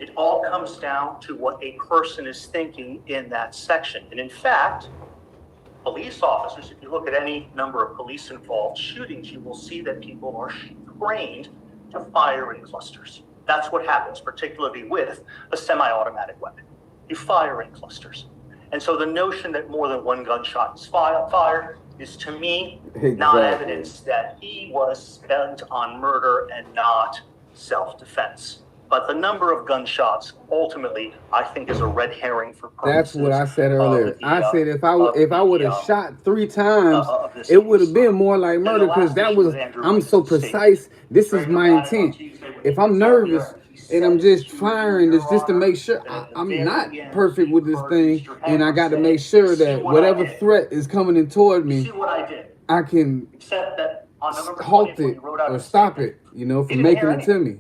It all comes down to what a person is thinking in that section. And in fact, police officers, if you look at any number of police-involved shootings, you will see that people are trained to fire in clusters. That's what happens, particularly with a semi-automatic weapon. You fire in clusters. And so the notion that more than one gunshot is fired is, to me, not evidence that he was spent on murder and not self-defense. But the number of gunshots, ultimately, I think is a red herring for purposes. That's what I said earlier. I said if I would have shot 3 times, it would have been more like murder, because that was, I'm so precise. This is my intent. If I'm nervous and I'm just firing this just to make sure I'm not perfect with this thing, and I got to make sure that whatever threat is coming in toward me, I can halt it or stop it, you know, from making it to me.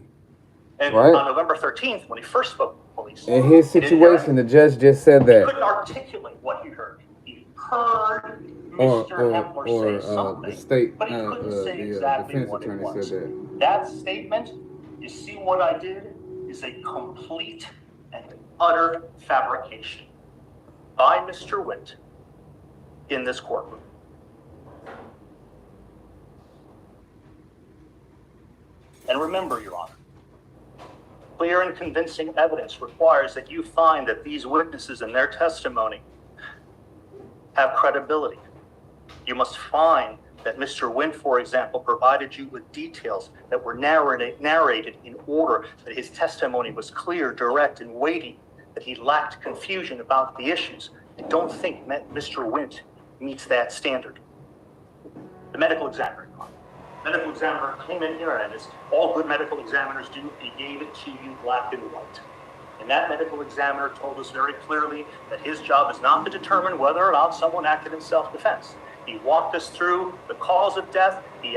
And on November 13th, when he first spoke to police, in his situation, the judge just said that. He couldn't articulate what he heard. He heard Mr. Hoempler say something, the state, but he couldn't say exactly what it was. Said that. That statement, you see what I did, is a complete and utter fabrication by Mr. Wint in this courtroom. And remember, Your Honor, clear and convincing evidence requires that you find that these witnesses and their testimony have credibility. You must find that Mr. Wint, for example, provided you with details that were narrated in order that his testimony was clear, direct, and weighty, that he lacked confusion about the issues. I don't think Mr. Wint meets that standard. The medical examiner came in here, and as all good medical examiners do, he gave it to you black and white. And that medical examiner told us very clearly that his job is not to determine whether or not someone acted in self-defense. He walked us through the cause of death, he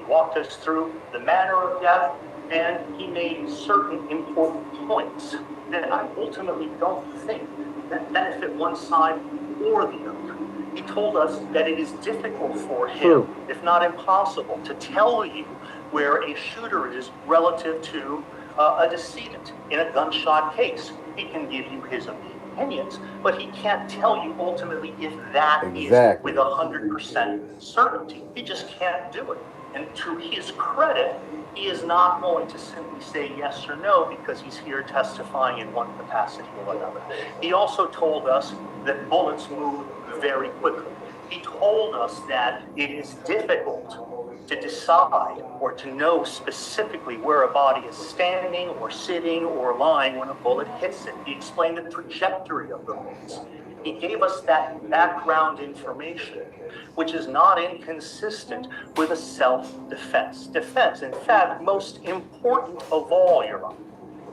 walked us through the manner of death, and he made certain important points that I ultimately don't think that benefit one side or the other. He told us that it is difficult for him, if not impossible, to tell you where a shooter is relative to a decedent in a gunshot case. He can give you his opinions, but he can't tell you ultimately if that is with 100% certainty. He just can't do it. And to his credit, he is not going to simply say yes or no because he's here testifying in one capacity or another. He also told us that bullets move very quickly. He told us that it is difficult to decide or to know specifically where a body is standing or sitting or lying when a bullet hits it. He explained the trajectory of the bullets. He gave us that background information, which is not inconsistent with a self-defense. In fact, most important of all, Your Honor,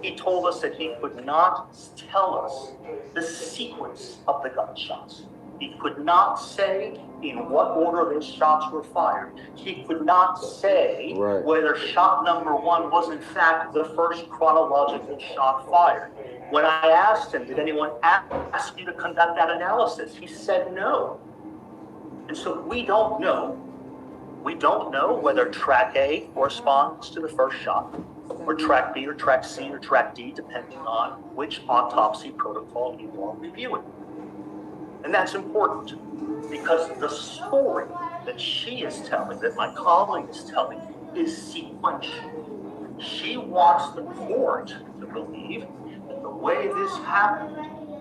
he told us that he could not tell us the sequence of the gunshots. He could not say in what order those shots were fired. He could not say whether shot number 1 was in fact the first chronological shot fired. When I asked him, did anyone ask you to conduct that analysis? He said no. And so we don't know. We don't know whether track A corresponds to the first shot. or track B or track C or track D, depending on which autopsy protocol you are reviewing. And that's important because the story that she is telling, that my colleague is telling, is sequential. She wants the court to believe that the way this happened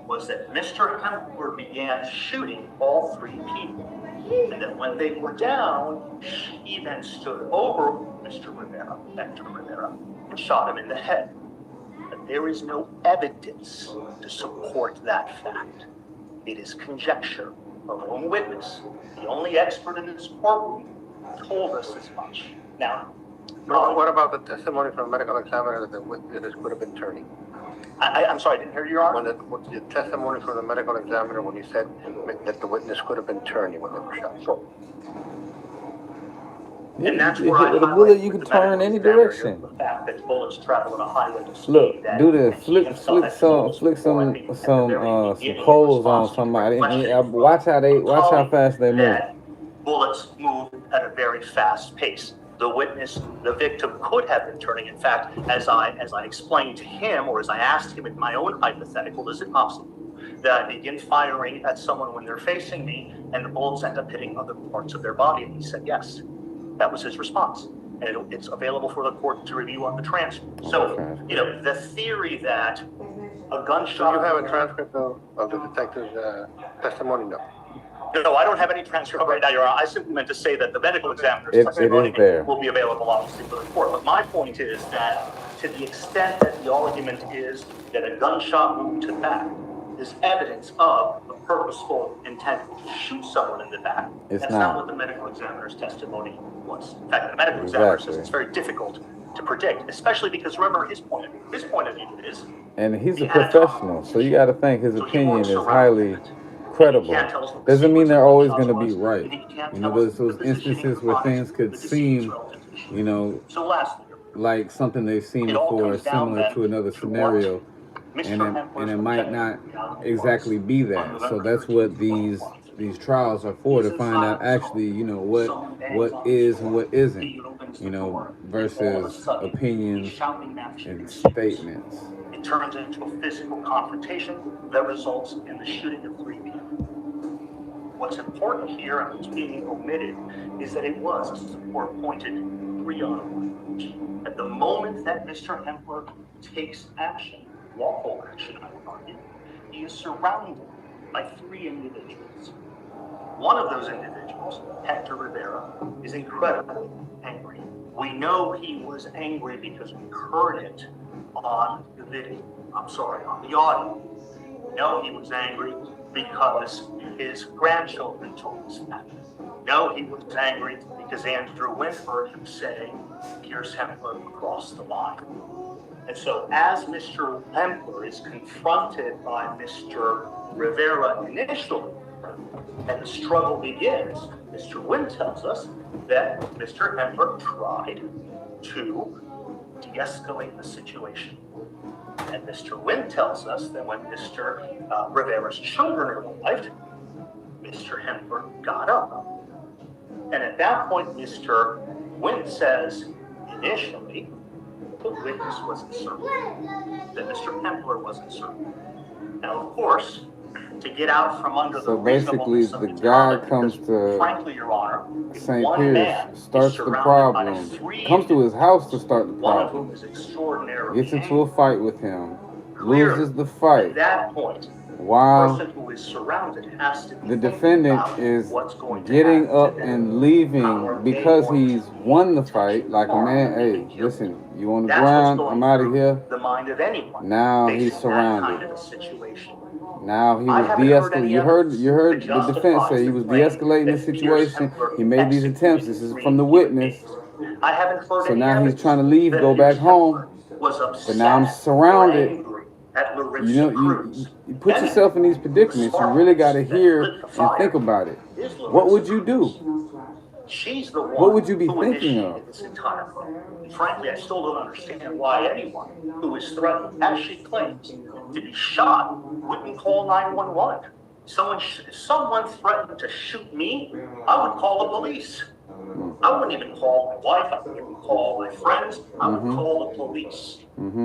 was that Mr. Hoempler began shooting all three people. And that when they were down, he then stood over Mr. Rivera, Hector Rivera, and shot him in the head. But there is no evidence to support that fact. It is conjecture. Our own witness, the only expert in this courtroom, told us as much. Now, what about the testimony from the medical examiner that the witness could have been turning? I'm sorry, I didn't hear you, Your Honor. The testimony from the medical examiner when he said that the witness could have been turning when they were shot. Sure. Yeah, And that's you where hit with a bullet, you can turn any direction. The fact that bullets travel at a high rate of speed. Look, do that this. Flick some coals on somebody. And watch how fast they move. That bullets move at a very fast pace. The witness, the victim, could have been turning. In fact, as I explained to him, or as I asked him in my own hypothetical, is it possible that I begin firing at someone when they're facing me and the bullets end up hitting other parts of their body? And he said yes. That was his response. And it's available for the court to review on the transcript. So, the theory that a gunshot... Do you have a transcript of the detective's testimony? No. No, I don't have any transcript right now, Your Honor. I simply meant to say that the medical examiner's it testimony is there. will be available, obviously, for the court. But my point is that to the extent that the argument is that a gunshot wound to the back is evidence of a purposeful intent to shoot someone in the back, that's not what the medical examiner's testimony was. In fact, the medical examiner says it's very difficult to predict, especially because, remember, his point of view is... And he's a professional, so you got to think his opinion is highly... credible. Doesn't mean they're always going to be right. There's those instances where things could seem, like something they've seen before, similar to another scenario, and it might not exactly be that. So that's what these trials are for, to find out actually, what is and what isn't, versus opinions and statements. It turns into a physical confrontation that results in the shooting of three people. What's important here, and what's being omitted, is that it was, as the court pointed, 3-on-1. At the moment that Mr. Hoempler takes action, lawful action, I would argue, he is surrounded by 3 individuals. One of those individuals, Hector Rivera, is incredibly angry. We know he was angry because we heard it on the video. On the audio. We know he was angry because his grandchildren told us that. No, he was angry because Andrew Wynn heard him say Pierce Hoempler crossed the line. And so as Mr. Hoempler is confronted by Mr. Rivera initially, and the struggle begins, Mr. Wynn tells us that Mr. Hoempler tried to de-escalate the situation. And Mr. Wynn tells us that when Mr. Rivera's children arrived, Mr. Hoempler got up. And at that point, Mr. Wynn says, initially, the witness wasn't certain, that Mr. Hoempler wasn't certain. Now, of course, to get out from under the basically the guy comes to frankly, Your Honor, St. Pierce, starts the problem, comes to his house to start the problem, gets into a fight with him, loses the fight. At that point, while the person who is surrounded has to the defendant is getting up and leaving because he's won the fight, like a man, hey, listen, you on the ground, I'm out of here. The mind of anyone. Now he's surrounded. Now he was de-escalating. You heard the defense say he was de-escalating the situation. He made these attempts. This is from the witness. So now he's trying to leave, go back home. But now I'm surrounded. You put yourself in these predicaments. You really got to hear and think about it. What would you do? She's the one. What would you be thinking of? This entire problem. Frankly, I still don't understand why anyone who is threatened, as she claims, to be shot wouldn't call 911. If someone threatened to shoot me, I would call the police. I wouldn't even call my wife, I wouldn't even call my friends, I would call the police.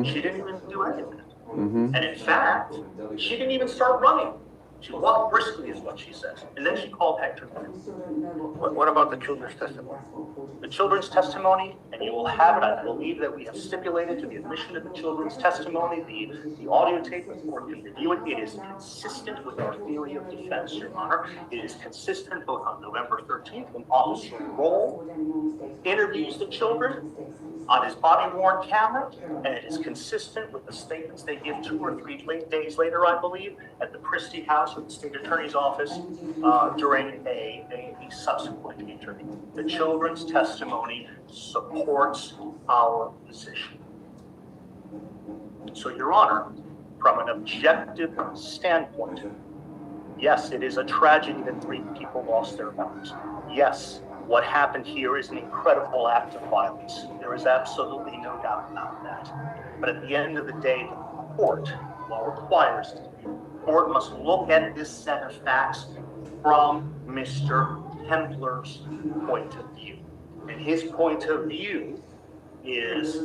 She didn't even do any of that. And in fact, she didn't even start running. She walked briskly, is what she says. And then she called Hector. What about the children's testimony? The children's testimony, and you will have it, I believe that we have stipulated to the admission of the children's testimony, the audio tape, the court can review it. It is consistent with our theory of defense, Your Honor. It is consistent both on November 13th when Officer Roll interviews the children on his body-worn camera, and it is consistent with the statements they give 2 or 3 days later, I believe, at the Christie House or the State Attorney's Office during a subsequent interview. The children's testimony supports our position. So, Your Honor, from an objective standpoint, yes, it is a tragedy that 3 people lost their lives. Yes, what happened here is an incredible act of violence. There is absolutely no doubt about that. But at the end of the day, the court, while requires it, the court must look at this set of facts from Mr. Hoempler's point of view. And his point of view is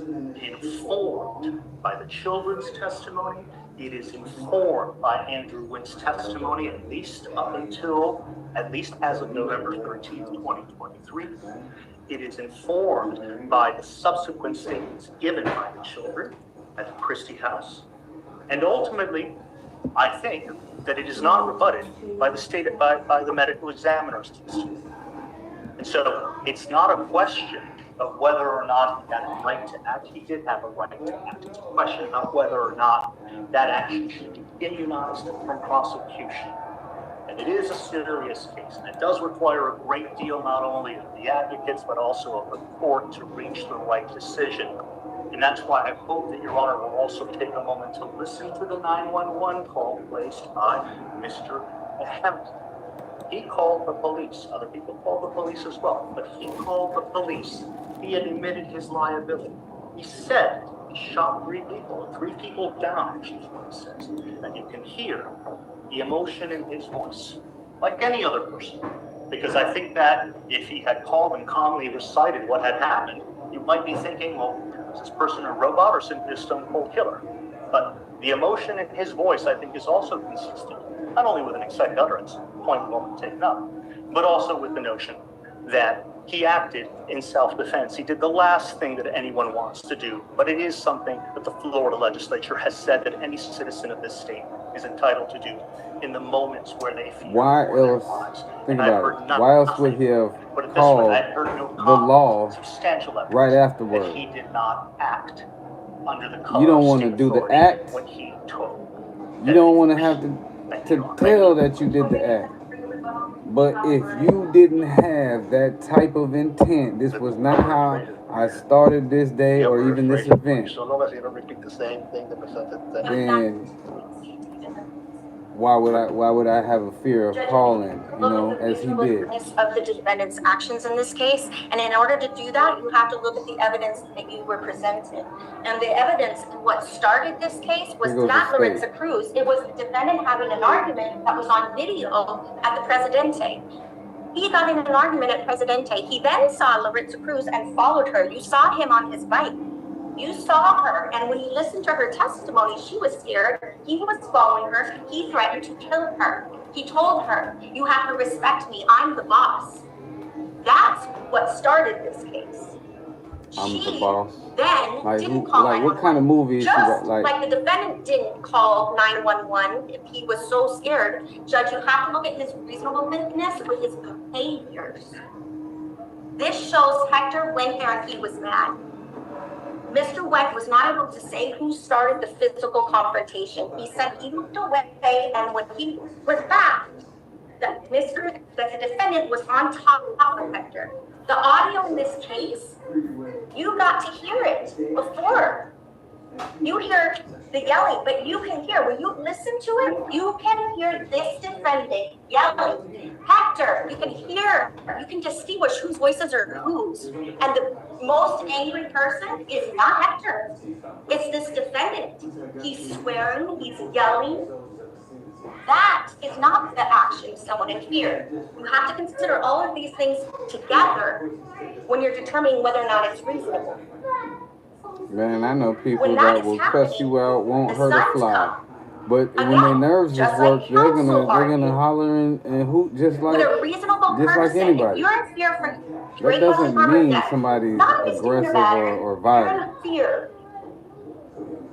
informed by the children's testimony. It is informed by Andrew Wynn's testimony, at least as of November 13th, 2023. It is informed by the subsequent statements given by the children at the Christie House. And ultimately, I think that it is not rebutted by the medical examiner's testimony. And so it's not a question of whether or not he had a right to act. He did have a right to act. It's a question of whether or not that action should be immunized from prosecution. And it is a serious case, and it does require a great deal not only of the advocates, but also of the court to reach the right decision. And that's why I hope that Your Honor will also take a moment to listen to the 911 call placed by Mr. Hoempler. He called the police. Other people called the police as well, but he called the police. He admitted his liability. He said he shot 3 people, 3 people down, which is what he says. And you can hear the emotion in his voice, like any other person. Because I think that if he had called and calmly recited what had happened, you might be thinking, well, is this person a robot or simply a stone cold killer? But the emotion in his voice, I think, is also consistent, not only with an exact utterance, point well taken up, but also with the notion that he acted in self-defense. He did the last thing that anyone wants to do, but it is something that the Florida legislature has said that any citizen of this state is entitled to do in the moments where they feel why else, think about it, why else would he have called the law right afterwards? That he did not act under the color you don't want to do the act. When he took. You don't want to have to tell that you did the act. But if you didn't have that type of intent, this was not how I started this day or even this event, So long as you don't repeat the same thing that presented, then why would I have a fear of calling, as he did? Of the defendant's actions in this case, and in order to do that, you have to look at the evidence that you were presented. And the evidence, what started this case was not Larissa Cruz. It was the defendant having an argument that was on video at the Presidente. He got in an argument at Presidente. He then saw Larissa Cruz and followed her. You saw him on his bike. You saw her, and when you listened to her testimony, she was scared. He was following her. He threatened to kill her. He told her, "You have to respect me. I'm the boss." That's what started this case. I'm the boss. Then didn't call 911. What kind of movie is she like the defendant didn't call 911 if he was so scared. Judge, you have to look at his reasonableness with his behaviors. This shows Hector went there and he was mad. Mr. Wendt was not able to say who started the physical confrontation. He said he looked away, and when he was back, that the defendant was on top of Hector. The audio in this case, you got to hear it before. You hear the yelling, but you can hear, when you listen to it, you can hear this defendant yelling, "Hector!" You can hear, you can distinguish whose voices are whose. And the most angry person is not Hector. It's this defendant. He's swearing, he's yelling. That is not the action of someone in fear. You have to consider all of these things together when you're determining whether or not it's reasonable. Man, I know people that will cuss you out, want her to fly. But when their nerves just work, they're gonna holler and hoot just like anybody. If you're in fear for that doesn't mean somebody's aggressive or violent. Fear.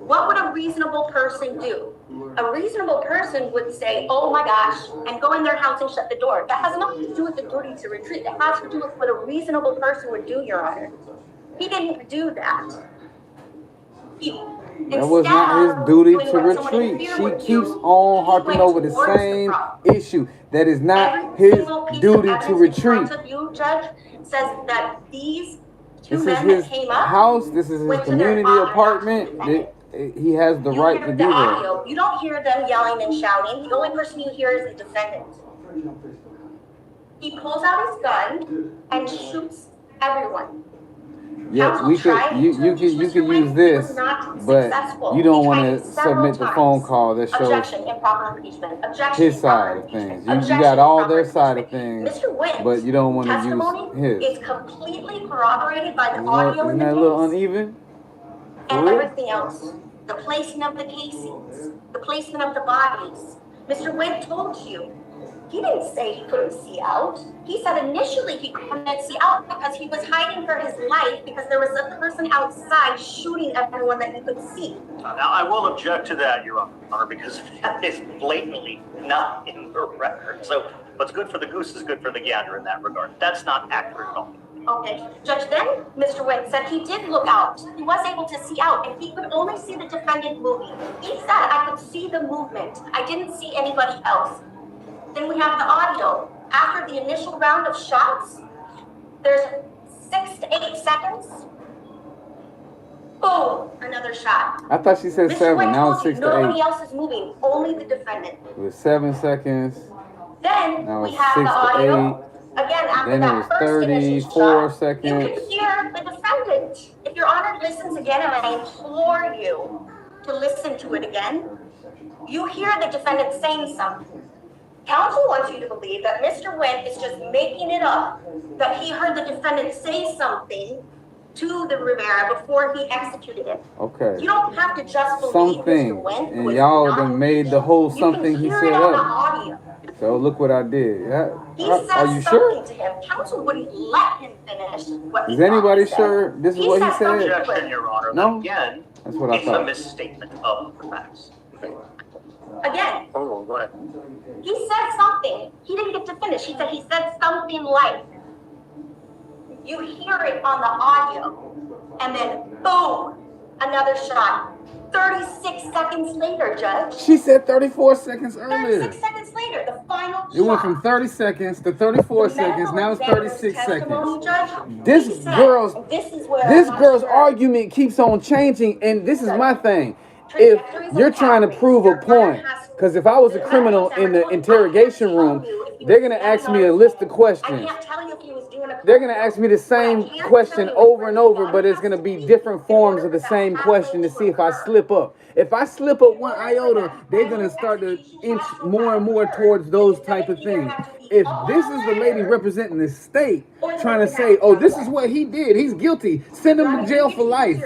What would a reasonable person do? A reasonable person would say, "Oh my gosh," and go in their house and shut the door. That has nothing to do with the duty to retreat. It has to do with what a reasonable person would do, Your Honor. He didn't do that. That was not his duty to retreat. She keeps on harping over the same issue. That is not his duty to retreat. You, Judge, says that these two this men is his that came up house. This is his community apartment. He has the right to do that. You don't hear them yelling and shouting. The only person you hear is the defendant. He pulls out his gun and shoots everyone. Yeah, we could. You can use this, but you don't want to submit the phone call that shows his side of things. You got all their side of things, but you don't want to use his. It's completely corroborated by the audio in the case. Isn't that a little uneven? And everything else. The placement of the casings, the placement of the bodies. Mr. Wynn told you. He didn't say he couldn't see out. He said initially he couldn't see out because he was hiding for his life because there was a person outside shooting everyone that he could see. Now, I will object to that, Your Honor, because that is blatantly not in the record. So what's good for the goose is good for the gander in that regard. That's not accurate at all. Okay, Judge, then Mr. Wynn said he did look out. He was able to see out, and he could only see the defendant moving. He said, I could see the movement. I didn't see anybody else. Then we have the audio. After the initial round of shots, there's 6 to 8 seconds. Boom, another shot. I thought she said 7. Now it's 6 to 8. Nobody else is moving, only the defendant. It was 7 seconds. Then now we have the audio. Again, after then that it was first 34 shot, seconds. you can hear the defendant. If Your Honor listens again, and I implore you to listen to it again, you hear the defendant saying something. Counsel wants you to believe that Mr. Wynn is just making it up, that he heard the defendant say something to the Rivera before he executed it. Okay. You don't have to just believe something. Mr. Wynn. And y'all done made the whole something he said up. Audio. So look what I did. Are you sure? To him. Counsel wouldn't let him finish what is anybody sure this is what he said? Objection, Your Honor. No? Again, that's what I thought. It's a misstatement of the facts. Again, go ahead. He said something. He didn't get to finish. He said something like, you hear it on the audio, and then boom, another shot. 36 seconds later, Judge. She said 34 seconds earlier. 36 seconds later, the final shot. It went from 30 seconds to 34 seconds. Now it's 36 seconds. This girl's argument keeps on changing, and this is my thing. If you're trying to prove a point, because if I was a criminal in the interrogation room, they're going to ask me a list of questions. They're going to ask me the same question over and over, but it's going to be different forms of the same question to see if I slip up. If I slip up one iota, they're going to start to inch more and more towards those type of things. If this is the lady representing the state trying to say, oh, this is what he did, he's guilty, send him to jail for life.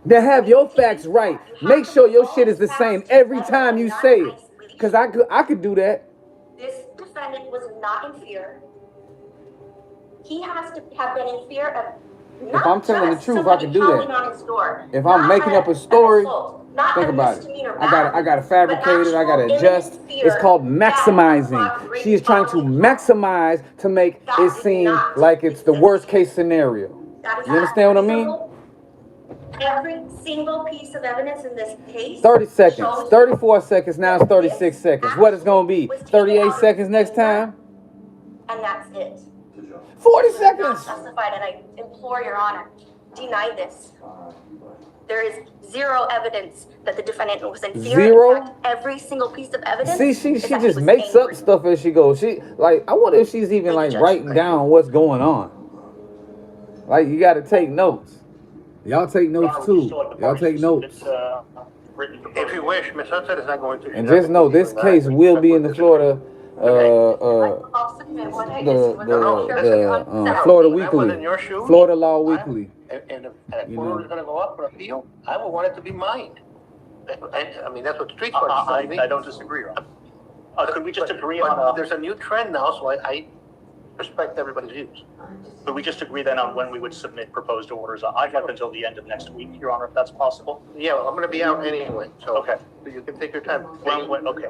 To have your facts right. Make sure your shit is the same every time you say it. Because I could do that. This defendant was not in fear. He has to have been in fear of if I'm telling the truth, I can do that. If I'm making up a story, think about it. I got to fabricate it. I got to adjust. It's called maximizing. She is trying to maximize to make it seem like it's the worst case scenario. You understand what I mean? Every single piece of evidence in this case. 30 seconds, 34 seconds, now it's 36 seconds. What is going to be? 38 seconds next time? And that's it. 40 seconds. Justified, and I implore Your Honor, deny this. There is zero evidence that the defendant was in fear. Zero? In fact, every single piece of evidence. See, she just makes up stuff as she goes. I wonder if she's even writing down what's going on. You got to take notes. Y'all take notes too. Y'all take notes. written proposed. If you wish, Ms. Hudson is not going to. And just know this case will be in the Florida I'll submit what I just Florida Weekly, Florida Law Weekly. And if a court is going to go up for appeal, I would want it to be mine. I mean, that's what street courts telling me. I don't disagree, Ron. Could we just agree on? There's a new trend now, so I respect everybody's views. Could we just agree then on when we would submit proposed orders? I'd like until the end of next week, Your Honor, if that's possible. Yeah, well, I'm going to be out anyway, so okay, so you can take your time. Okay.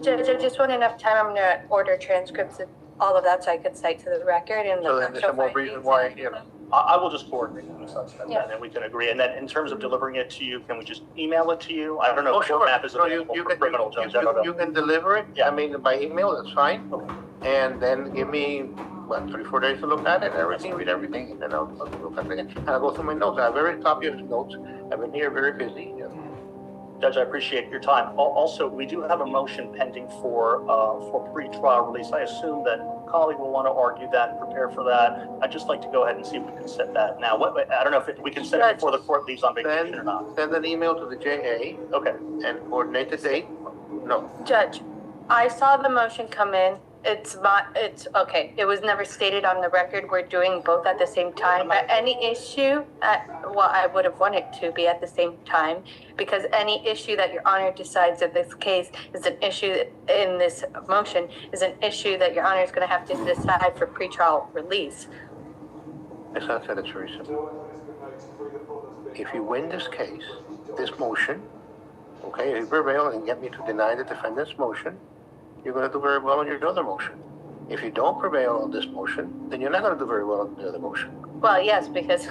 Judge, I just want enough time. I'm going to order transcripts of all of that so I could cite to the record. And so then there's more reason why, you know. I will just coordinate with and we can agree. And then in terms of delivering it to you, can we just email it to you? I don't know if your map is available for criminal judge. You can deliver it. Yeah. I mean, by email, that's fine. Okay. And then give me, 3-4 days to look at it, everything, read everything, and then I'll look at it again. And I'll go through my notes. I have very copious notes. I've been here very busy. Yeah. Judge, I appreciate your time. Also, we do have a motion pending for pre-trial release. I assume that colleague will want to argue that and prepare for that. I'd just like to go ahead and see if we can set that now. I don't know if we can set it before the court leaves on vacation or not. Send an email to the JA. Okay. And coordinate the date. No. Judge, I saw the motion come in. It's okay. It was never stated on the record. We're doing both at the same time. But any issue, I would have wanted to be at the same time, because any issue that Your Honor decides in this case is an issue in this motion is an issue that Your Honor is going to have to decide for pretrial release. It's not that, Teresa. If you win this case, this motion, okay, if you prevail and get me to deny the defendant's motion, you're going to do very well on your other motion. If you don't prevail on this motion, then you're not going to do very well on the other motion. Well, yes, because,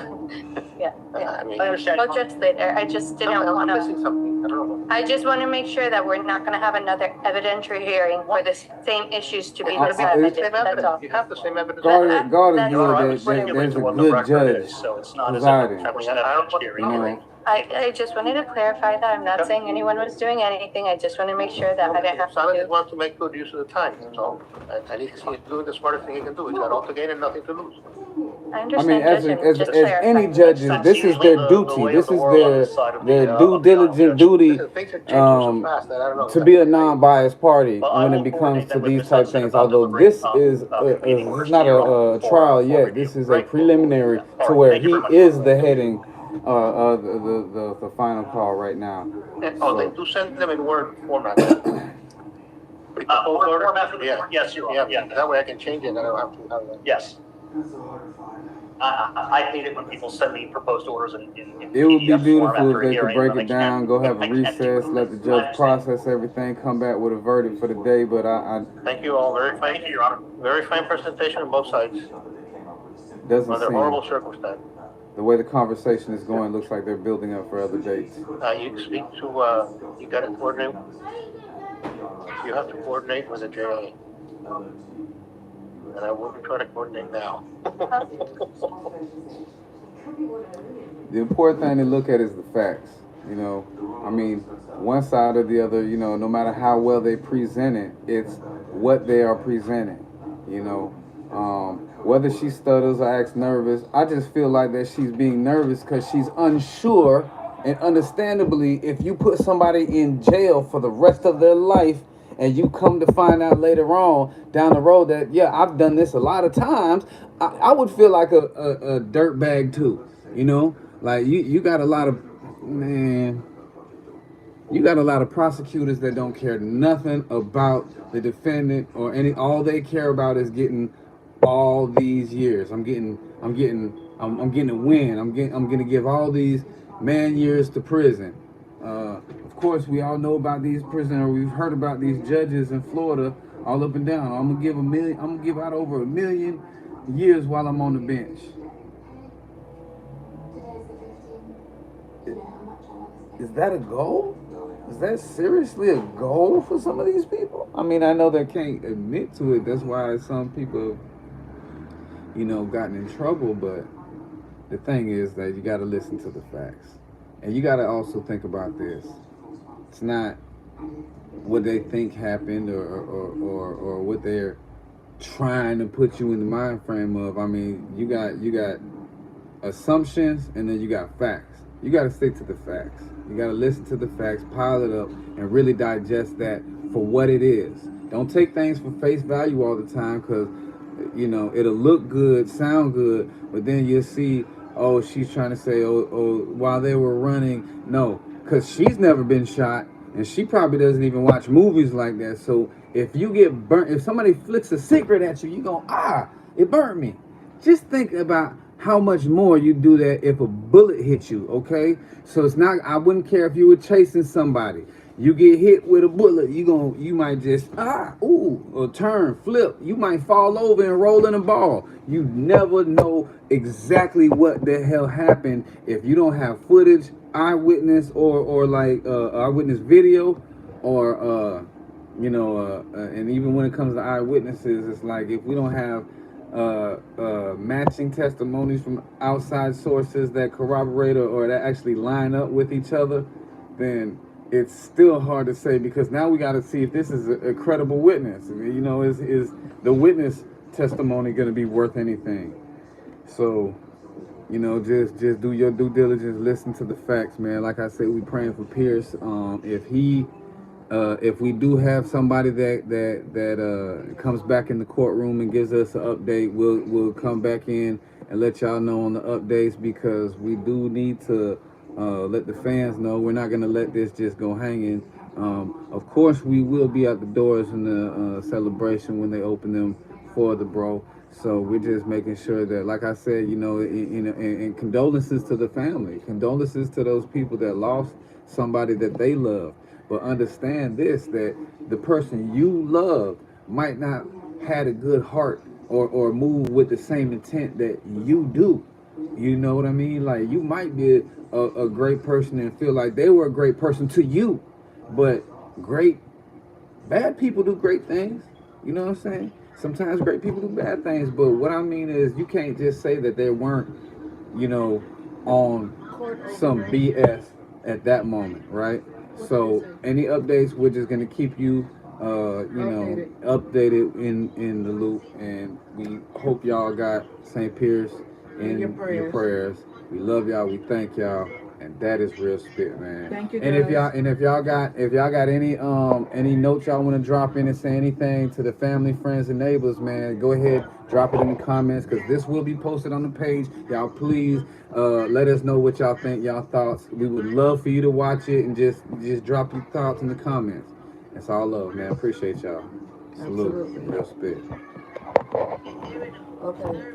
yeah. I mean, I understand. Well, just later. I just didn't want to. I'm missing something. I don't know. I just want to make sure that we're not going to have another evidentiary hearing for the same issues to be decided. That's all. You have the same evidence. God is good that there's a good judge so it's not presiding. I just wanted to clarify that. I'm not saying anyone was doing anything. I just want to make sure that I didn't have Silence to do. wants to make good use of the time. That's all. I need to see him doing the smartest thing he can do. He's got all to gain and nothing to lose. I understand, as any judges, this is their duty. This is their due diligent duty to be a non-biased party when it becomes to these type things. Although this is not a trial yet, this is a preliminary to where he is the heading the final call right now. Oh, they do send them in Word format. Word format? Yeah. Yes, you are. Yeah. That way I can change it and I don't have to have that. Yes. I hate it when people send me proposed orders in it would be beautiful if they could break it down, go have a recess, let the judge process everything, come back with a verdict for the day. But I thank you all. Very fine. Thank you, Your Honor. Very fine presentation on both sides. Doesn't Under seem horrible circumstance. The way the conversation is going looks like they're building up for other dates. You speak to you got to coordinate. You have to coordinate with the JA. And I will try to coordinate now. The important thing to look at is the facts. You know, I mean, one side or the other, you know, no matter how well they present it, it's what they are presenting. You know, whether she stutters or acts nervous, I just feel like that she's being nervous because she's unsure. And understandably, if you put somebody in jail for the rest of their life, and you come to find out later on down the road that, yeah, I've done this a lot of times, I would feel like a dirt bag too, you know? Like, you got a lot of, you got a lot of prosecutors that don't care nothing about the defendant or all they care about is getting all these years. I'm getting a win. I'm gonna give all these man years to prison. Of course, we all know about these prisoners. We've heard about these judges in Florida, all up and down. I'm gonna give out over 1 million years while I'm on the bench. Is that a goal? Is that seriously a goal for some of these people? I mean, I know they can't admit to it. That's why some people, you know, gotten in trouble. But the thing is that you got to listen to the facts, and you got to also think about this. It's not what they think happened or what they're trying to put you in the mind frame of. I mean, you got assumptions and then you got facts. You got to stick to the facts. You got to listen to the facts, pile it up, and really digest that for what it is. Don't take things for face value all the time, because you know it'll look good, sound good, but then you'll see, oh, she's trying to say, oh, while they were running. No, because she's never been shot, and she probably doesn't even watch movies like that. So if you get burnt, if somebody flicks a cigarette at you, you go, it burnt me. Just think about how much more you do that if a bullet hits you, okay? So it's not, I wouldn't care if you were chasing somebody. You get hit with a bullet, you might just, or turn, flip. You might fall over and roll in a ball. You never know exactly what the hell happened if you don't have footage, eyewitness, or like eyewitness video, or and even when it comes to eyewitnesses, it's like if we don't have matching testimonies from outside sources that corroborate or that actually line up with each other, then it's still hard to say, because now we got to see if this is a credible witness. You know, is the witness testimony going to be worth anything? So, you know, just do your due diligence, listen to the facts, man. Like I said, we praying for Pierce. If we do have somebody that comes back in the courtroom and gives us an update, we'll come back in and let y'all know on the updates, because we do need to let the fans know we're not gonna let this just go hanging. Of course, we will be at the doors in the celebration when they open them for the bro. So we're just making sure that, like I said, you know, and condolences to the family, condolences to those people that lost somebody that they love. But understand this, that the person you love might not had a good heart or move with the same intent that you do. You know what I mean? Like, you might be a great person and feel like they were a great person to you, but bad people do great things. You know what I'm saying? Sometimes great people do bad things, but what I mean is you can't just say that they weren't, you know, on some BS at that moment, right? So any updates, we're just gonna keep you, updated in the loop, and we hope y'all got St. Pierce in your prayers. We love y'all. We thank y'all. And that is real spit, man. Thank you, guys. And if y'all got any notes y'all want to drop in and say anything to the family, friends, and neighbors, man, go ahead, drop it in the comments, because this will be posted on the page. Y'all please let us know what y'all think, y'all thoughts. We would love for you to watch it and just drop your thoughts in the comments. It's all love, man. Appreciate y'all. Salute. Real spit. Okay.